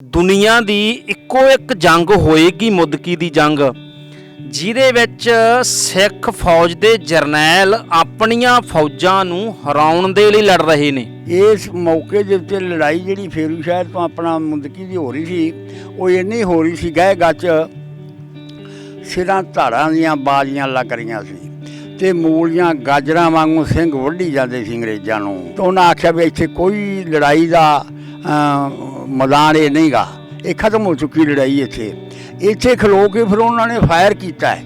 ਦੁਨੀਆ ਦੀ ਇੱਕੋ ਇੱਕ ਜੰਗ ਹੋਏਗੀ ਮੁੱਦਕੀ ਦੀ ਜੰਗ, ਜਿਹਦੇ ਵਿੱਚ ਸਿੱਖ ਫੌਜ ਦੇ ਜਰਨੈਲ ਆਪਣੀਆਂ ਫੌਜਾਂ ਨੂੰ ਹਰਾਉਣ ਦੇ ਲਈ ਲੜ ਰਹੇ ਨੇ। ਇਸ ਮੌਕੇ ਦੇ ਉੱਤੇ ਲੜਾਈ ਜਿਹੜੀ ਫੇਰੂ ਸ਼ਹਿਰ ਤੋਂ ਆਪਣਾ ਮੁੱਦਕੀ ਦੀ ਹੋ ਰਹੀ ਸੀ, ਉਹ ਇੰਨੀ ਹੋ ਰਹੀ ਸੀ ਗਹਿ ਗੱਚ ਸਿਰਾਂ ਧਾਰਾਂ ਦੀਆਂ ਬਾਜ਼ੀਆਂ ਲੱਗ ਰਹੀਆਂ ਸੀ ਤੇ ਮੂਲੀਆਂ ਗਾਜਰਾਂ ਵਾਂਗੂ ਸਿੰਘ ਵੱਢੀ ਜਾਂਦੇ ਸੀ ਅੰਗਰੇਜ਼ਾਂ ਨੂੰ। ਤਾਂ ਉਹਨਾਂ ਆਖਿਆ ਵੀ ਇੱਥੇ ਕੋਈ ਲੜਾਈ ਦਾ ਮੈਦਾਨ ਇਹ ਨਹੀਂ ਗਾ, ਇਹ ਖਤਮ ਹੋ ਚੁੱਕੀ ਲੜਾਈ। ਇੱਥੇ ਖਲੋ ਕੇ ਫਿਰ ਉਹਨਾਂ ਨੇ ਫਾਇਰ ਕੀਤਾ ਹੈ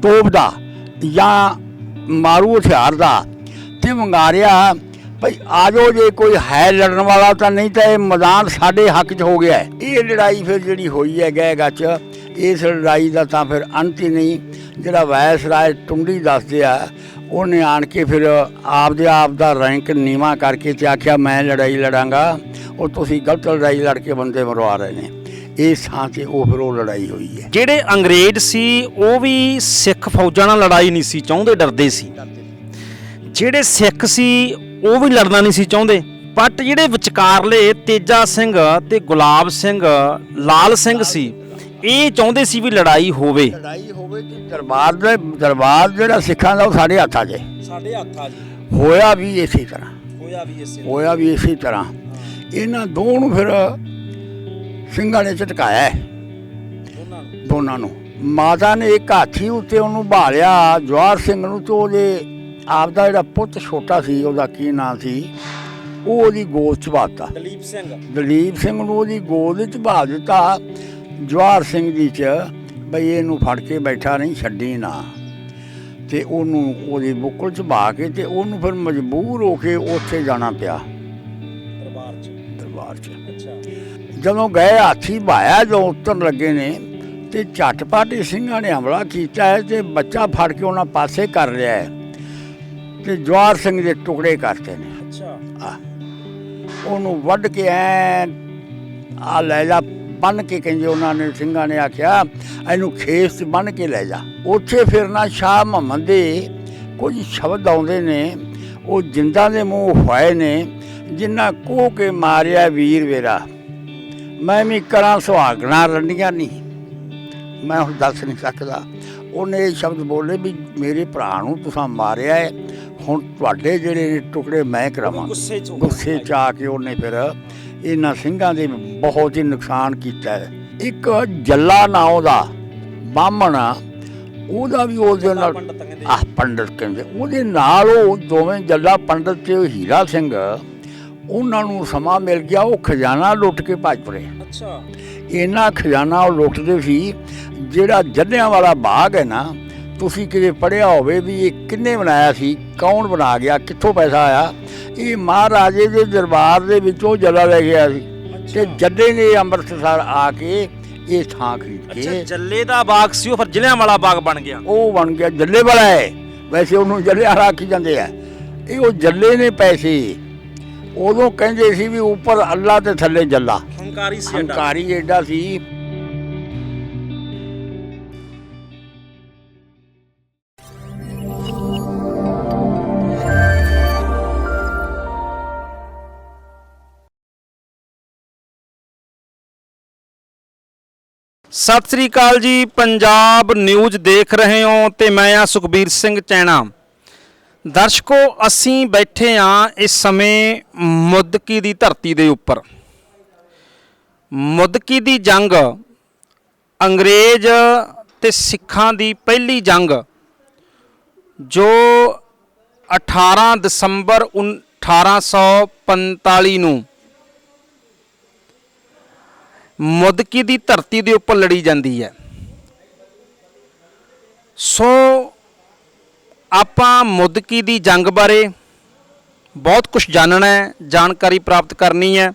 ਤੋਪ ਦਾ ਜਾਂ ਮਾਰੂ ਹਥਿਆਰ ਦਾ ਤੇ ਵੰਗਾਰਿਆ ਭਈ ਆ ਜਾਓ, ਜੇ ਕੋਈ ਹੈ ਲੜਨ ਵਾਲਾ ਤਾਂ, ਨਹੀਂ ਤਾਂ ਇਹ ਮੈਦਾਨ ਸਾਡੇ ਹੱਕ 'ਚ ਹੋ ਗਿਆ ਹੈ। ਇਹ ਲੜਾਈ ਫਿਰ ਜਿਹੜੀ ਹੋਈ ਹੈ ਗਹਿ ਗੱਚ, ਇਸ ਲੜਾਈ ਦਾ ਤਾਂ ਫਿਰ ਅੰਤ ਹੀ ਨਹੀਂ। ਜਿਹੜਾ ਵਾਇਸਰਾਏ ਟੁੰਡੀ ਦੱਸਦੇ ਆ, ਉਹਨੇ ਆਣ ਕੇ ਫਿਰ ਆਪਦੇ ਆਪ ਦਾ ਰੈਂਕ ਨੀਵਾਂ ਕਰਕੇ ਤੇ ਆਖਿਆ ਮੈਂ ਲੜਾਈ ਲੜਾਂਗਾ, ਉਹ ਤੁਸੀਂ ਗਲਤ ਲੜਾਈ ਲੜ ਕੇ ਬੰਦੇ ਮਰਵਾ ਰਹੇ ਨੇ। ਇਸ ਥਾਂ 'ਤੇ ਉਹ ਫਿਰ ਉਹ ਲੜਾਈ ਹੋਈ ਹੈ। ਜਿਹੜੇ ਅੰਗਰੇਜ਼ ਸੀ ਉਹ ਵੀ ਸਿੱਖ ਫੌਜਾਂ ਨਾਲ ਲੜਾਈ ਨਹੀਂ ਸੀ ਚਾਹੁੰਦੇ, ਡਰਦੇ ਸੀ। ਜਿਹੜੇ ਸਿੱਖ ਸੀ ਉਹ ਵੀ ਲੜਨਾ ਨਹੀਂ ਸੀ ਚਾਹੁੰਦੇ, ਬਟ ਜਿਹੜੇ ਵਿਚਕਾਰਲੇ ਤੇਜਾ ਸਿੰਘ ਤੇ ਗੁਲਾਬ ਸਿੰਘ, ਲਾਲ ਸਿੰਘ ਸੀ, ਇਹ ਚਾਹੁੰਦੇ ਸੀ ਵੀ ਲੜਾਈ ਹੋਵੇ ਤੇ ਦਰਬਾਰ ਜਿਹੜਾ ਸਿੱਖਾਂ ਦਾ ਉਹ ਸਾਡੇ ਹੱਥਾਂ 'ਚ, ਹੋਇਆ ਵੀ ਇਸੇ ਤਰ੍ਹਾਂ ਇਹਨਾਂ ਦੋ ਨੂੰ ਫਿਰ ਸਿੰਘਾਂ ਨੇ ਝਟਕਾਇਆ ਦੋਨਾਂ ਨੂੰ। ਮਾਤਾ ਨੇ ਇੱਕ ਹਾਥੀ ਉੱਤੇ ਉਹਨੂੰ ਭਾਲਿਆ ਜਵਾਹਰ ਸਿੰਘ ਨੂੰ, ਤੇ ਉਹਦੇ ਆਪਦਾ ਜਿਹੜਾ ਪੁੱਤ ਛੋਟਾ ਸੀ, ਉਹਦਾ ਕੀ ਨਾਂ ਸੀ, ਉਹ ਉਹਦੀ ਗੋਦ 'ਚ ਬਾਤਾ। ਦਲੀਪ ਸਿੰਘ ਨੂੰ ਉਹਦੀ ਗੋਦ 'ਚ ਬਹਾ ਦਿੱਤਾ ਜਵਾਹਰ ਸਿੰਘ ਦੀ 'ਚ, ਬਈ ਇਹਨੂੰ ਫੜ ਕੇ ਬੈਠਾ ਨਹੀਂ, ਛੱਡੀ ਨਾ। ਤੇ ਉਹਨੂੰ ਉਹਦੀ ਬੁੱਕਲ 'ਚ ਬਹਾ ਕੇ ਤੇ ਉਹਨੂੰ ਫਿਰ ਮਜਬੂਰ ਹੋ ਕੇ ਉੱਥੇ ਜਾਣਾ ਪਿਆ ਦਰਬਾਰ 'ਚ। ਜਦੋਂ ਗਏ ਹਾਥੀ ਭਾਇਆ, ਜਦੋਂ ਉਤਰਨ ਲੱਗੇ ਨੇ ਤੇ ਝਟਪਟ ਸਿੰਘਾਂ ਨੇ ਹਮਲਾ ਕੀਤਾ ਹੈ ਤੇ ਬੱਚਾ ਫੜ ਕੇ ਉਹਨਾਂ ਪਾਸੇ ਕਰ ਲਿਆ ਹੈ ਤੇ ਜਵਾਹਰ ਸਿੰਘ ਦੇ ਟੁਕੜੇ ਕਰਤੇ ਨੇ। ਉਹਨੂੰ ਵੱਢ ਕੇ ਆ ਲੈ ਜਾ ਬੰਨ ਕੇ, ਕਹਿੰਦੇ ਉਹਨਾਂ ਨੇ, ਸਿੰਘਾਂ ਨੇ ਆਖਿਆ ਇਹਨੂੰ ਖੇਸ 'ਚ ਬੰਨ ਕੇ ਲੈ ਜਾ। ਉੱਥੇ ਫਿਰ ਨਾ ਸ਼ਾਹ ਮੁਹੰਮਦ ਦੇ ਕੁਝ ਸ਼ਬਦ ਆਉਂਦੇ ਨੇ, ਉਹ ਜਿੰਦਾਂ ਦੇ ਮੂੰਹ ਹੋਏ ਨੇ, ਜਿੰਨਾ ਕੋਹ ਕੇ ਮਾਰਿਆ ਵੀਰ ਵੇਰਾ, ਮੈਂ ਵੀ ਕਰਾਂ ਸੁਹਾਗਣਾ ਰੰਡੀਆਂ ਨਹੀਂ, ਮੈਂ ਹੁਣ ਦੱਸ ਨਹੀਂ ਸਕਦਾ। ਉਹਨੇ ਇਹ ਸ਼ਬਦ ਬੋਲੇ ਵੀ ਮੇਰੇ ਭਰਾ ਨੂੰ ਤੁਸੀਂ ਮਾਰਿਆ ਹੈ, ਹੁਣ ਤੁਹਾਡੇ ਜਿਹੜੇ ਟੁਕੜੇ ਮੈਂ ਕਰਾਵਾਂ। ਗੁੱਸੇ 'ਚ ਆ ਕੇ ਉਹਨੇ ਫਿਰ ਇਹਨਾਂ ਸਿੰਘਾਂ ਦੇ ਬਹੁਤ ਹੀ ਨੁਕਸਾਨ ਕੀਤਾ ਹੈ। ਇੱਕ ਜੱਲਾ ਨਾਂ ਉਹਦਾ ਬਾਹਮਣ, ਉਹਦਾ ਵੀ ਉਹਦੇ ਨਾਲ ਪੰਡਤ ਕਹਿੰਦੇ, ਉਹਦੇ ਨਾਲ ਉਹ ਦੋਵੇਂ ਜੱਲਾ ਪੰਡਤ ਤੇ ਹੀਰਾ ਸਿੰਘ, ਉਹਨਾਂ ਨੂੰ ਸਮਾਂ ਮਿਲ ਗਿਆ, ਉਹ ਖਜ਼ਾਨਾ ਲੁੱਟ ਕੇ ਭੱਜ ਪੜੇ। ਇੰਨਾ ਖਜ਼ਾਨਾ ਉਹ ਲੁੱਟਦੇ ਸੀ, ਜਿਹੜਾ ਜਲਿਆਂਵਾਲਾ ਬਾਗ ਹੈ ਨਾ, ਤੁਸੀਂ ਕਿਤੇ ਪੜ੍ਹਿਆ ਹੋਵੇ ਵੀ ਇਹ ਕਿਹਨੇ ਬਣਾਇਆ ਸੀ, ਕੌਣ ਬਣਾ ਗਿਆ, ਕਿੱਥੋਂ ਪੈਸਾ ਆਇਆ, ਇਹ ਮਹਾਰਾਜੇ ਦੇ ਦਰਬਾਰ ਦੇ ਵਿੱਚੋਂ ਜੱਲਾ ਲੈ ਗਿਆ ਸੀ। ਤੇ ਜੱਲੇ ਨੇ ਅੰਮ੍ਰਿਤਸਰ ਆ ਕੇ ਇਹ ਥਾਂ ਖਰੀਦ ਕੇ, ਜੱਲੇ ਦਾ ਬਾਗ ਸੀ ਉਹ, ਫਿਰ ਜਲਿਆਂਵਾਲਾ ਬਾਗ ਬਣ ਗਿਆ। ਉਹ ਬਣ ਗਿਆ ਜੱਲੇ ਵਾਲਾ ਹੈ, ਵੈਸੇ ਉਹਨੂੰ ਜਲਿਆਂਵਾਲਾ ਆਖੀ ਜਾਂਦੇ ਆ। ਇਹ ਉਹ ਜੱਲੇ ਨੇ ਪੈਸੇ, ਉਦੋਂ ਕਹਿੰਦੇ ਸੀ ਵੀ ਉੱਪਰ ਅੱਲਾ ਤੇ ਥੱਲੇ ਜੱਲਾ, ਹੰਕਾਰੀ ਏਡਾ ਸੀ। ਸਤਿ ਸ੍ਰੀ ਅਕਾਲ ਜੀ, ਪੰਜਾਬ ਨਿਊਜ਼ ਦੇਖ ਰਹੇ ਹੋ ਤੇ ਮੈਂ ਆ ਸੁਖਬੀਰ ਸਿੰਘ ਚੈਣਾ। ਦਰਸ਼ਕੋ, ਅਸੀਂ ਬੈਠੇ ਹਾਂ ਇਸ ਸਮੇਂ ਮੁੱਦਕੀ ਦੀ ਧਰਤੀ ਦੇ ਉੱਪਰ। ਮੁੱਦਕੀ ਦੀ ਜੰਗ ਅੰਗਰੇਜ਼ ਤੇ ਸਿੱਖਾਂ ਦੀ ਪਹਿਲੀ ਜੰਗ, ਜੋ 18 ਦਸੰਬਰ 1845 ਨੂੰ ਮੁੱਦਕੀ ਦੀ ਧਰਤੀ ਦੇ ਉੱਪਰ ਲੜੀ ਜਾਂਦੀ ਹੈ। ਸੋ ਆਪਾਂ ਮੁੱਦਕੀ ਦੀ ਜੰਗ ਬਾਰੇ ਬਹੁਤ ਕੁਝ ਜਾਣਨਾ ਹੈ, ਜਾਣਕਾਰੀ ਪ੍ਰਾਪਤ ਕਰਨੀ ਹੈ,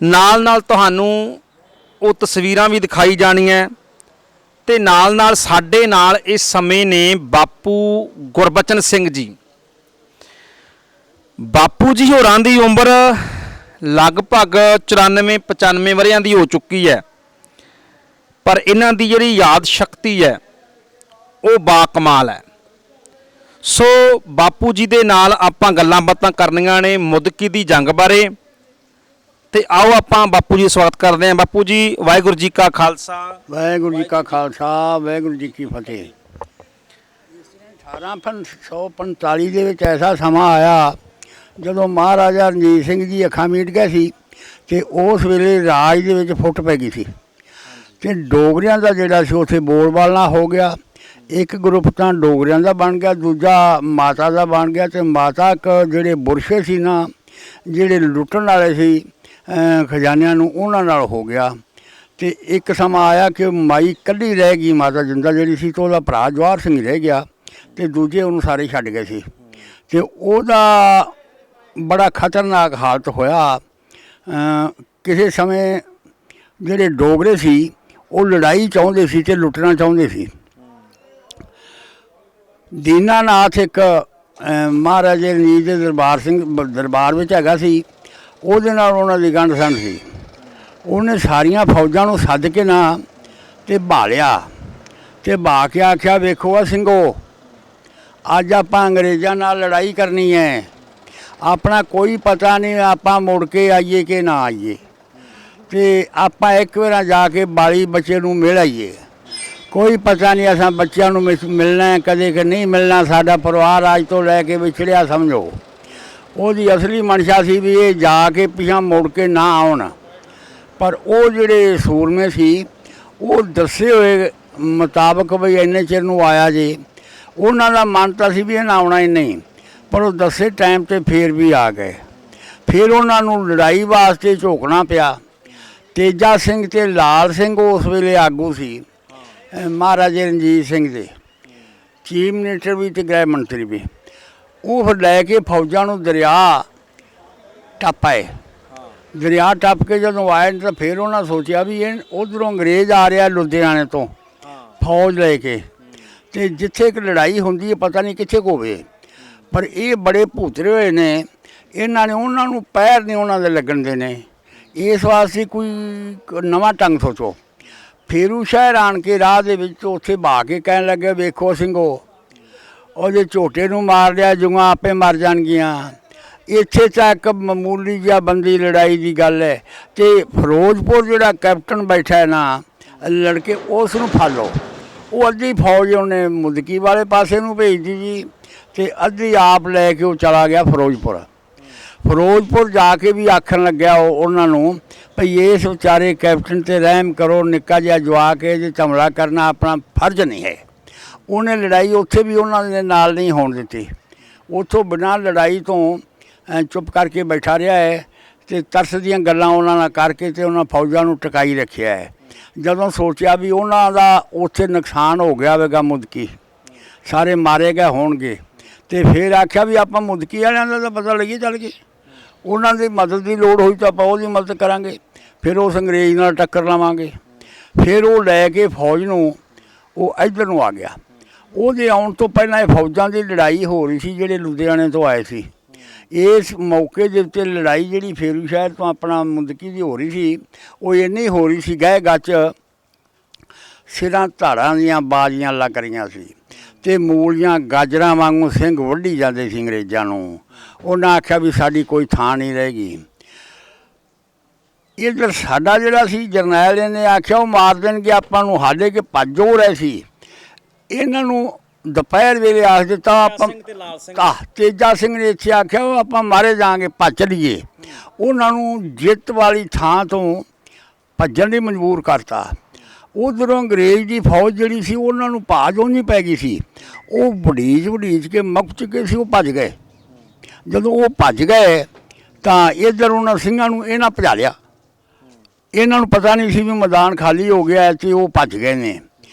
ਨਾਲ ਨਾਲ ਤੁਹਾਨੂੰ ਉਹ ਤਸਵੀਰਾਂ ਵੀ ਦਿਖਾਈ ਜਾਣੀਆਂ, ਤੇ ਨਾਲ ਨਾਲ ਸਾਡੇ ਨਾਲ ਇਸ ਸਮੇਂ ਨੇ ਬਾਪੂ ਗੁਰਬਚਨ ਸਿੰਘ ਜੀ। ਬਾਪੂ ਜੀ ਹੋਰਾਂ ਦੀ ਉਮਰ ਲਗਭਗ 94-95 ਵਰ੍ਹਿਆਂ ਦੀ ਹੋ ਚੁੱਕੀ ਹੈ, ਪਰ ਇਹਨਾਂ ਦੀ ਜਿਹੜੀ ਯਾਦ ਸ਼ਕਤੀ ਹੈ ਉਹ ਬਾਕਮਾਲ ਹੈ। ਸੋ ਬਾਪੂ ਜੀ ਦੇ ਨਾਲ ਆਪਾਂ ਗੱਲਾਂ ਬਾਤਾਂ ਕਰਨੀਆਂ ਨੇ ਮੁੱਦਕੀ ਦੀ ਜੰਗ ਬਾਰੇ, ਤੇ ਆਓ ਆਪਾਂ ਬਾਪੂ ਜੀ ਦਾ ਸਵਾਗਤ ਕਰਦੇ ਹਾਂ। ਬਾਪੂ ਜੀ ਵਾਹਿਗੁਰੂ ਜੀ ਕਾ ਖਾਲਸਾ ਵਾਹਿਗੁਰੂ ਜੀ ਕਾ ਖਾਲਸਾ ਵਾਹਿਗੁਰੂ ਜੀ ਕੀ ਫਤਿਹ। 1845 ਦੇ ਵਿੱਚ ਐਸਾ ਸਮਾਂ ਆਇਆ ਜਦੋਂ ਮਹਾਰਾਜਾ ਰਣਜੀਤ ਸਿੰਘ ਜੀ ਅੱਖਾਂ ਮੀਟ ਗਏ ਸੀ ਤੇ ਉਸ ਵੇਲੇ ਰਾਜ ਦੇ ਵਿੱਚ ਫੁੱਟ ਪੈ ਗਈ ਸੀ ਤੇ ਡੋਗਰਿਆਂ ਦਾ ਜਿਹੜਾ ਸੀ ਉੱਥੇ ਬੋਲਬਾਲਾ ਹੋ ਗਿਆ। ਇੱਕ ਗਰੁੱਪ ਤਾਂ ਡੋਗਰਿਆਂ ਦਾ ਬਣ ਗਿਆ, ਦੂਜਾ ਮਾਤਾ ਦਾ ਬਣ ਗਿਆ ਤੇ ਮਾਤਾ ਜਿਹੜੇ ਬੁਰਸ਼ੇ ਸੀ ਨਾ, ਜਿਹੜੇ ਲੁੱਟਣ ਵਾਲੇ ਸੀ ਖਜ਼ਾਨਿਆਂ ਨੂੰ, ਉਹਨਾਂ ਨਾਲ ਹੋ ਗਿਆ। ਤੇ ਇੱਕ ਸਮਾਂ ਆਇਆ ਕਿ ਮਾਈ ਇਕੱਲੀ ਰਹਿ ਗਈ, ਮਾਤਾ ਜਿੰਦਾ ਜਿਹੜੀ ਸੀ, ਤੇ ਉਹਦਾ ਭਰਾ ਜਵਾਹਰ ਸਿੰਘ ਰਹਿ ਗਿਆ ਤੇ ਦੂਜੇ ਉਹਨੂੰ ਸਾਰੇ ਛੱਡ ਗਏ ਸੀ ਤੇ ਉਹਦਾ ਬੜਾ ਖਤਰਨਾਕ ਹਾਲਤ ਹੋਇਆ। ਕਿਸੇ ਸਮੇਂ ਜਿਹੜੇ ਡੋਗਰੇ ਸੀ ਉਹ ਲੜਾਈ ਚਾਹੁੰਦੇ ਸੀ ਤੇ ਲੁੱਟਣਾ ਚਾਹੁੰਦੇ ਸੀ। ਦੀਨਾਨਾਥ ਇੱਕ ਮਹਾਰਾਜੇ ਰਣਜੀਤ ਦੇ ਦਰਬਾਰ ਵਿੱਚ ਹੈਗਾ ਸੀ, ਉਹਦੇ ਨਾਲ ਉਹਨਾਂ ਦੀ ਗੰਢ ਸੰਢ ਸੀ। ਉਹਨੇ ਸਾਰੀਆਂ ਫੌਜਾਂ ਨੂੰ ਸੱਦ ਕੇ ਨਾ ਤੇ ਭਾਲਿਆ ਤੇ ਭਾ ਕੇ ਆਖਿਆ, ਵੇਖੋ ਆ ਸਿੰਘੋ, ਅੱਜ ਆਪਾਂ ਅੰਗਰੇਜ਼ਾਂ ਨਾਲ ਲੜਾਈ ਕਰਨੀ ਹੈ, ਆਪਣਾ ਕੋਈ ਪਤਾ ਨਹੀਂ ਆਪਾਂ ਮੁੜ ਕੇ ਆਈਏ ਕਿ ਨਾ ਆਈਏ, ਤੇ ਆਪਾਂ ਇੱਕ ਵਾਰ ਜਾ ਕੇ ਬਾਲੀ ਬੱਚੇ ਨੂੰ ਮਿਲ ਆਈਏ। ਕੋਈ ਪਤਾ ਨਹੀਂ ਅਸਾਂ ਬੱਚਿਆਂ ਨੂੰ ਮਿਲਣਾ ਕਦੇ ਕਿ ਨਹੀਂ ਮਿਲਣਾ, ਸਾਡਾ ਪਰਿਵਾਰ ਅੱਜ ਤੋਂ ਲੈ ਕੇ ਵਿਛੜਿਆ ਸਮਝੋ। ਉਹਦੀ ਅਸਲੀ ਮਨਸ਼ਾ ਸੀ ਵੀ ਇਹ ਜਾ ਕੇ ਪਿਛਾਂ ਮੁੜ ਕੇ ਨਾ ਆਉਣ। ਪਰ ਉਹ ਜਿਹੜੇ ਸੂਰਮੇ ਸੀ ਉਹ ਦੱਸੇ ਹੋਏ ਮੁਤਾਬਕ ਵੀ ਇੰਨੇ ਚਿਰ ਨੂੰ ਆਇਆ ਜੇ, ਉਹਨਾਂ ਦਾ ਮਨ ਤਾਂ ਸੀ ਵੀ ਇਹਨਾਂ ਆਉਣਾ ਹੀ ਨਹੀਂ, ਪਰ ਉਹ ਦੱਸੇ ਟਾਈਮ 'ਤੇ ਫੇਰ ਵੀ ਆ ਗਏ। ਫਿਰ ਉਹਨਾਂ ਨੂੰ ਲੜਾਈ ਵਾਸਤੇ ਝੋਕਣਾ ਪਿਆ। ਤੇਜਾ ਸਿੰਘ ਤੇ ਲਾਲ ਸਿੰਘ ਉਸ ਵੇਲੇ ਆਗੂ ਸੀ ਮਹਾਰਾਜੇ ਰਣਜੀਤ ਸਿੰਘ ਦੇ, ਚੀਫ ਮਿਨਿਸਟਰ ਵੀ ਤੇ ਗ੍ਰਹਿ ਮੰਤਰੀ ਵੀ। ਉਹ ਫਿਰ ਲੈ ਕੇ ਫੌਜਾਂ ਨੂੰ ਦਰਿਆ ਟੱਪ ਆਏ। ਦਰਿਆ ਟੱਪ ਕੇ ਜਦੋਂ ਆਏ ਤਾਂ ਫਿਰ ਉਹਨਾਂ ਸੋਚਿਆ ਵੀ ਇਹ ਉੱਧਰੋਂ ਅੰਗਰੇਜ਼ ਆ ਰਿਹਾ ਲੁਧਿਆਣੇ ਤੋਂ ਫੌਜ ਲੈ ਕੇ, ਤੇ ਜਿੱਥੇ ਇੱਕ ਲੜਾਈ ਹੁੰਦੀ ਹੈ ਪਤਾ ਨਹੀਂ ਕਿੱਥੇ ਕੁ ਹੋਵੇ, ਪਰ ਇਹ ਬੜੇ ਭੂਤਰੇ ਹੋਏ ਨੇ, ਇਹਨਾਂ ਨੇ ਉਹਨਾਂ ਨੂੰ ਪੈਰ ਨਹੀਂ ਉਹਨਾਂ ਦੇ ਲੱਗਣ ਦੇਣੇ। ਇਸ ਵਾਸਤੇ ਕੋਈ ਨਵਾਂ ਢੰਗ ਸੋਚੋ। ਫੇਰੂ ਸ਼ਹਿਰ ਆਣ ਕੇ ਰਾਹ ਦੇ ਵਿੱਚ ਉੱਥੇ ਬਹਾ ਕੇ ਕਹਿਣ ਲੱਗੇ, ਵੇਖੋ ਸਿੰਘੋ, ਉਹਦੇ ਝੋਟੇ ਨੂੰ ਮਾਰ ਲਿਆ, ਜੂਆਂ ਆਪੇ ਮਰ ਜਾਣਗੀਆਂ। ਇੱਥੇ ਤਾਂ ਇੱਕ ਮਾਮੂਲੀ ਜਿਹਾ ਬੰਦੀ ਲੜਾਈ ਦੀ ਗੱਲ ਹੈ, ਤੇ ਫਿਰੋਜ਼ਪੁਰ ਜਿਹੜਾ ਕੈਪਟਨ ਬੈਠਾ ਹੈ ਨਾ ਲੜਕੇ, ਉਸ ਨੂੰ ਫੜ ਲਓ। ਉਹ ਅੱਧੀ ਫੌਜ ਉਹਨੇ ਮੁਦਕੀ ਵਾਲੇ ਪਾਸੇ ਨੂੰ ਭੇਜਦੀ ਜੀ, ਤੇ ਅੱਧੀ ਆਪ ਲੈ ਕੇ ਉਹ ਚਲਾ ਗਿਆ ਫਿਰੋਜ਼ਪੁਰ। ਫਿਰੋਜ਼ਪੁਰ ਜਾ ਕੇ ਵੀ ਆਖਣ ਲੱਗਿਆ ਉਹਨਾਂ ਨੂੰ ਭਈ ਇਸ ਵਿਚਾਰੇ ਕੈਪਟਨ 'ਤੇ ਰਹਿਮ ਕਰੋ, ਨਿੱਕਾ ਜਿਹਾ ਜਵਾਕ ਹੈ, ਜੇ ਹਮਲਾ ਕਰਨਾ ਆਪਣਾ ਫਰਜ਼ ਨਹੀਂ ਹੈ। ਉਹਨੇ ਲੜਾਈ ਉੱਥੇ ਵੀ ਉਹਨਾਂ ਦੇ ਨਾਲ ਨਹੀਂ ਹੋਣ ਦਿੱਤੀ, ਉੱਥੋਂ ਬਿਨਾਂ ਲੜਾਈ ਤੋਂ ਚੁੱਪ ਕਰਕੇ ਬੈਠਾ ਰਿਹਾ ਹੈ ਤੇ ਤਰਸ ਦੀਆਂ ਗੱਲਾਂ ਉਹਨਾਂ ਨਾਲ ਕਰਕੇ ਤੇ ਉਹਨਾਂ ਫੌਜਾਂ ਨੂੰ ਟਿਕਾਈ ਰੱਖਿਆ ਹੈ। ਜਦੋਂ ਸੋਚਿਆ ਵੀ ਉਹਨਾਂ ਦਾ ਉੱਥੇ ਨੁਕਸਾਨ ਹੋ ਗਿਆ ਹੋਵੇਗਾ, ਮੁਦਕੀ ਸਾਰੇ ਮਾਰੇ ਗਏ ਹੋਣਗੇ, ਤੇ ਫਿਰ ਆਖਿਆ ਵੀ ਆਪਾਂ ਮੁਦਕੀ ਵਾਲਿਆਂ ਦਾ ਤਾਂ ਪਤਾ ਲੱਗੀ ਚੱਲ ਕੇ, ਉਹਨਾਂ ਦੀ ਮਦਦ ਦੀ ਲੋੜ ਹੋਈ ਤਾਂ ਆਪਾਂ ਉਹਦੀ ਮਦਦ ਕਰਾਂਗੇ, ਫਿਰ ਉਸ ਅੰਗਰੇਜ਼ ਨਾਲ ਟੱਕਰ ਲਵਾਂਗੇ। ਫਿਰ ਉਹ ਲੈ ਕੇ ਫੌਜ ਨੂੰ ਉਹ ਇੱਧਰ ਨੂੰ ਆ ਗਿਆ। ਉਹਦੇ ਆਉਣ ਤੋਂ ਪਹਿਲਾਂ ਇਹ ਫੌਜਾਂ ਦੀ ਲੜਾਈ ਹੋ ਰਹੀ ਸੀ, ਜਿਹੜੇ ਲੁਧਿਆਣੇ ਤੋਂ ਆਏ ਸੀ। ਇਸ ਮੌਕੇ ਦੇ ਉੱਤੇ ਲੜਾਈ ਜਿਹੜੀ ਫੇਰੂ ਸ਼ਹਿਰ ਤੋਂ ਆਪਣਾ ਮੁਦਕੀ ਦੀ ਹੋ ਰਹੀ ਸੀ, ਉਹ ਇੰਨੀ ਹੋ ਰਹੀ ਸੀ, ਗਹਿ ਗੱਚ ਸਿਰਾਂ ਧਾੜਾਂ ਦੀਆਂ ਬਾਜ਼ੀਆਂ ਲੱਗ ਰਹੀਆਂ ਸੀ ਤੇ ਮੂਲੀਆਂ ਗਾਜਰਾਂ ਵਾਂਗੂ ਸਿੰਘ ਵੱਢੀ ਜਾਂਦੇ ਸੀ ਅੰਗਰੇਜ਼ਾਂ ਨੂੰ। ਉਹਨਾਂ ਆਖਿਆ ਵੀ ਸਾਡੀ ਕੋਈ ਥਾਂ ਨਹੀਂ ਰਹੇਗੀ। ਇੱਧਰ ਸਾਡਾ ਜਿਹੜਾ ਸੀ ਜਰਨੈਲ, ਇਹਨੇ ਆਖਿਆ ਉਹ ਮਾਰ ਦੇਣਗੇ ਆਪਾਂ ਨੂੰ, ਹਾਲੇ ਕਿ ਭੱਜ ਹੋ ਰਹੇ ਸੀ। ਇਹਨਾਂ ਨੂੰ ਦੁਪਹਿਰ ਵੇਲੇ ਆਖ ਦਿੱਤਾ ਆਪਾਂ, ਤੇਜਾ ਸਿੰਘ ਨੇ ਇੱਥੇ ਆਖਿਆ ਉਹ ਆਪਾਂ ਮਾਰੇ ਜਾਵਾਂਗੇ, ਭੱਜ ਚਲੀਏ। ਉਹਨਾਂ ਨੂੰ ਜਿੱਤ ਵਾਲੀ ਥਾਂ ਤੋਂ ਭੱਜਣ ਲਈ ਮਜਬੂਰ ਕਰਤਾ। ਉੱਧਰੋਂ ਅੰਗਰੇਜ਼ ਦੀ ਫੌਜ ਜਿਹੜੀ ਸੀ ਉਹਨਾਂ ਨੂੰ ਭਾਜ ਉਂਝ ਪੈ ਗਈ ਸੀ, ਉਹ ਵੜੀਜ ਕੇ ਮੁੱਕ ਚੁੱਕੇ ਸੀ, ਉਹ ਭੱਜ ਗਏ। ਜਦੋਂ ਉਹ ਭੱਜ ਗਏ ਤਾਂ ਇੱਧਰ ਉਹਨਾਂ ਸਿੰਘਾਂ ਨੂੰ ਇਹਨਾਂ ਭਜਾ ਲਿਆ। ਇਹਨਾਂ ਨੂੰ ਪਤਾ ਨਹੀਂ ਸੀ ਵੀ ਮੈਦਾਨ ਖਾਲੀ ਹੋ ਗਿਆ ਤੇ ਉਹ ਭੱਜ ਗਏ ਨੇ।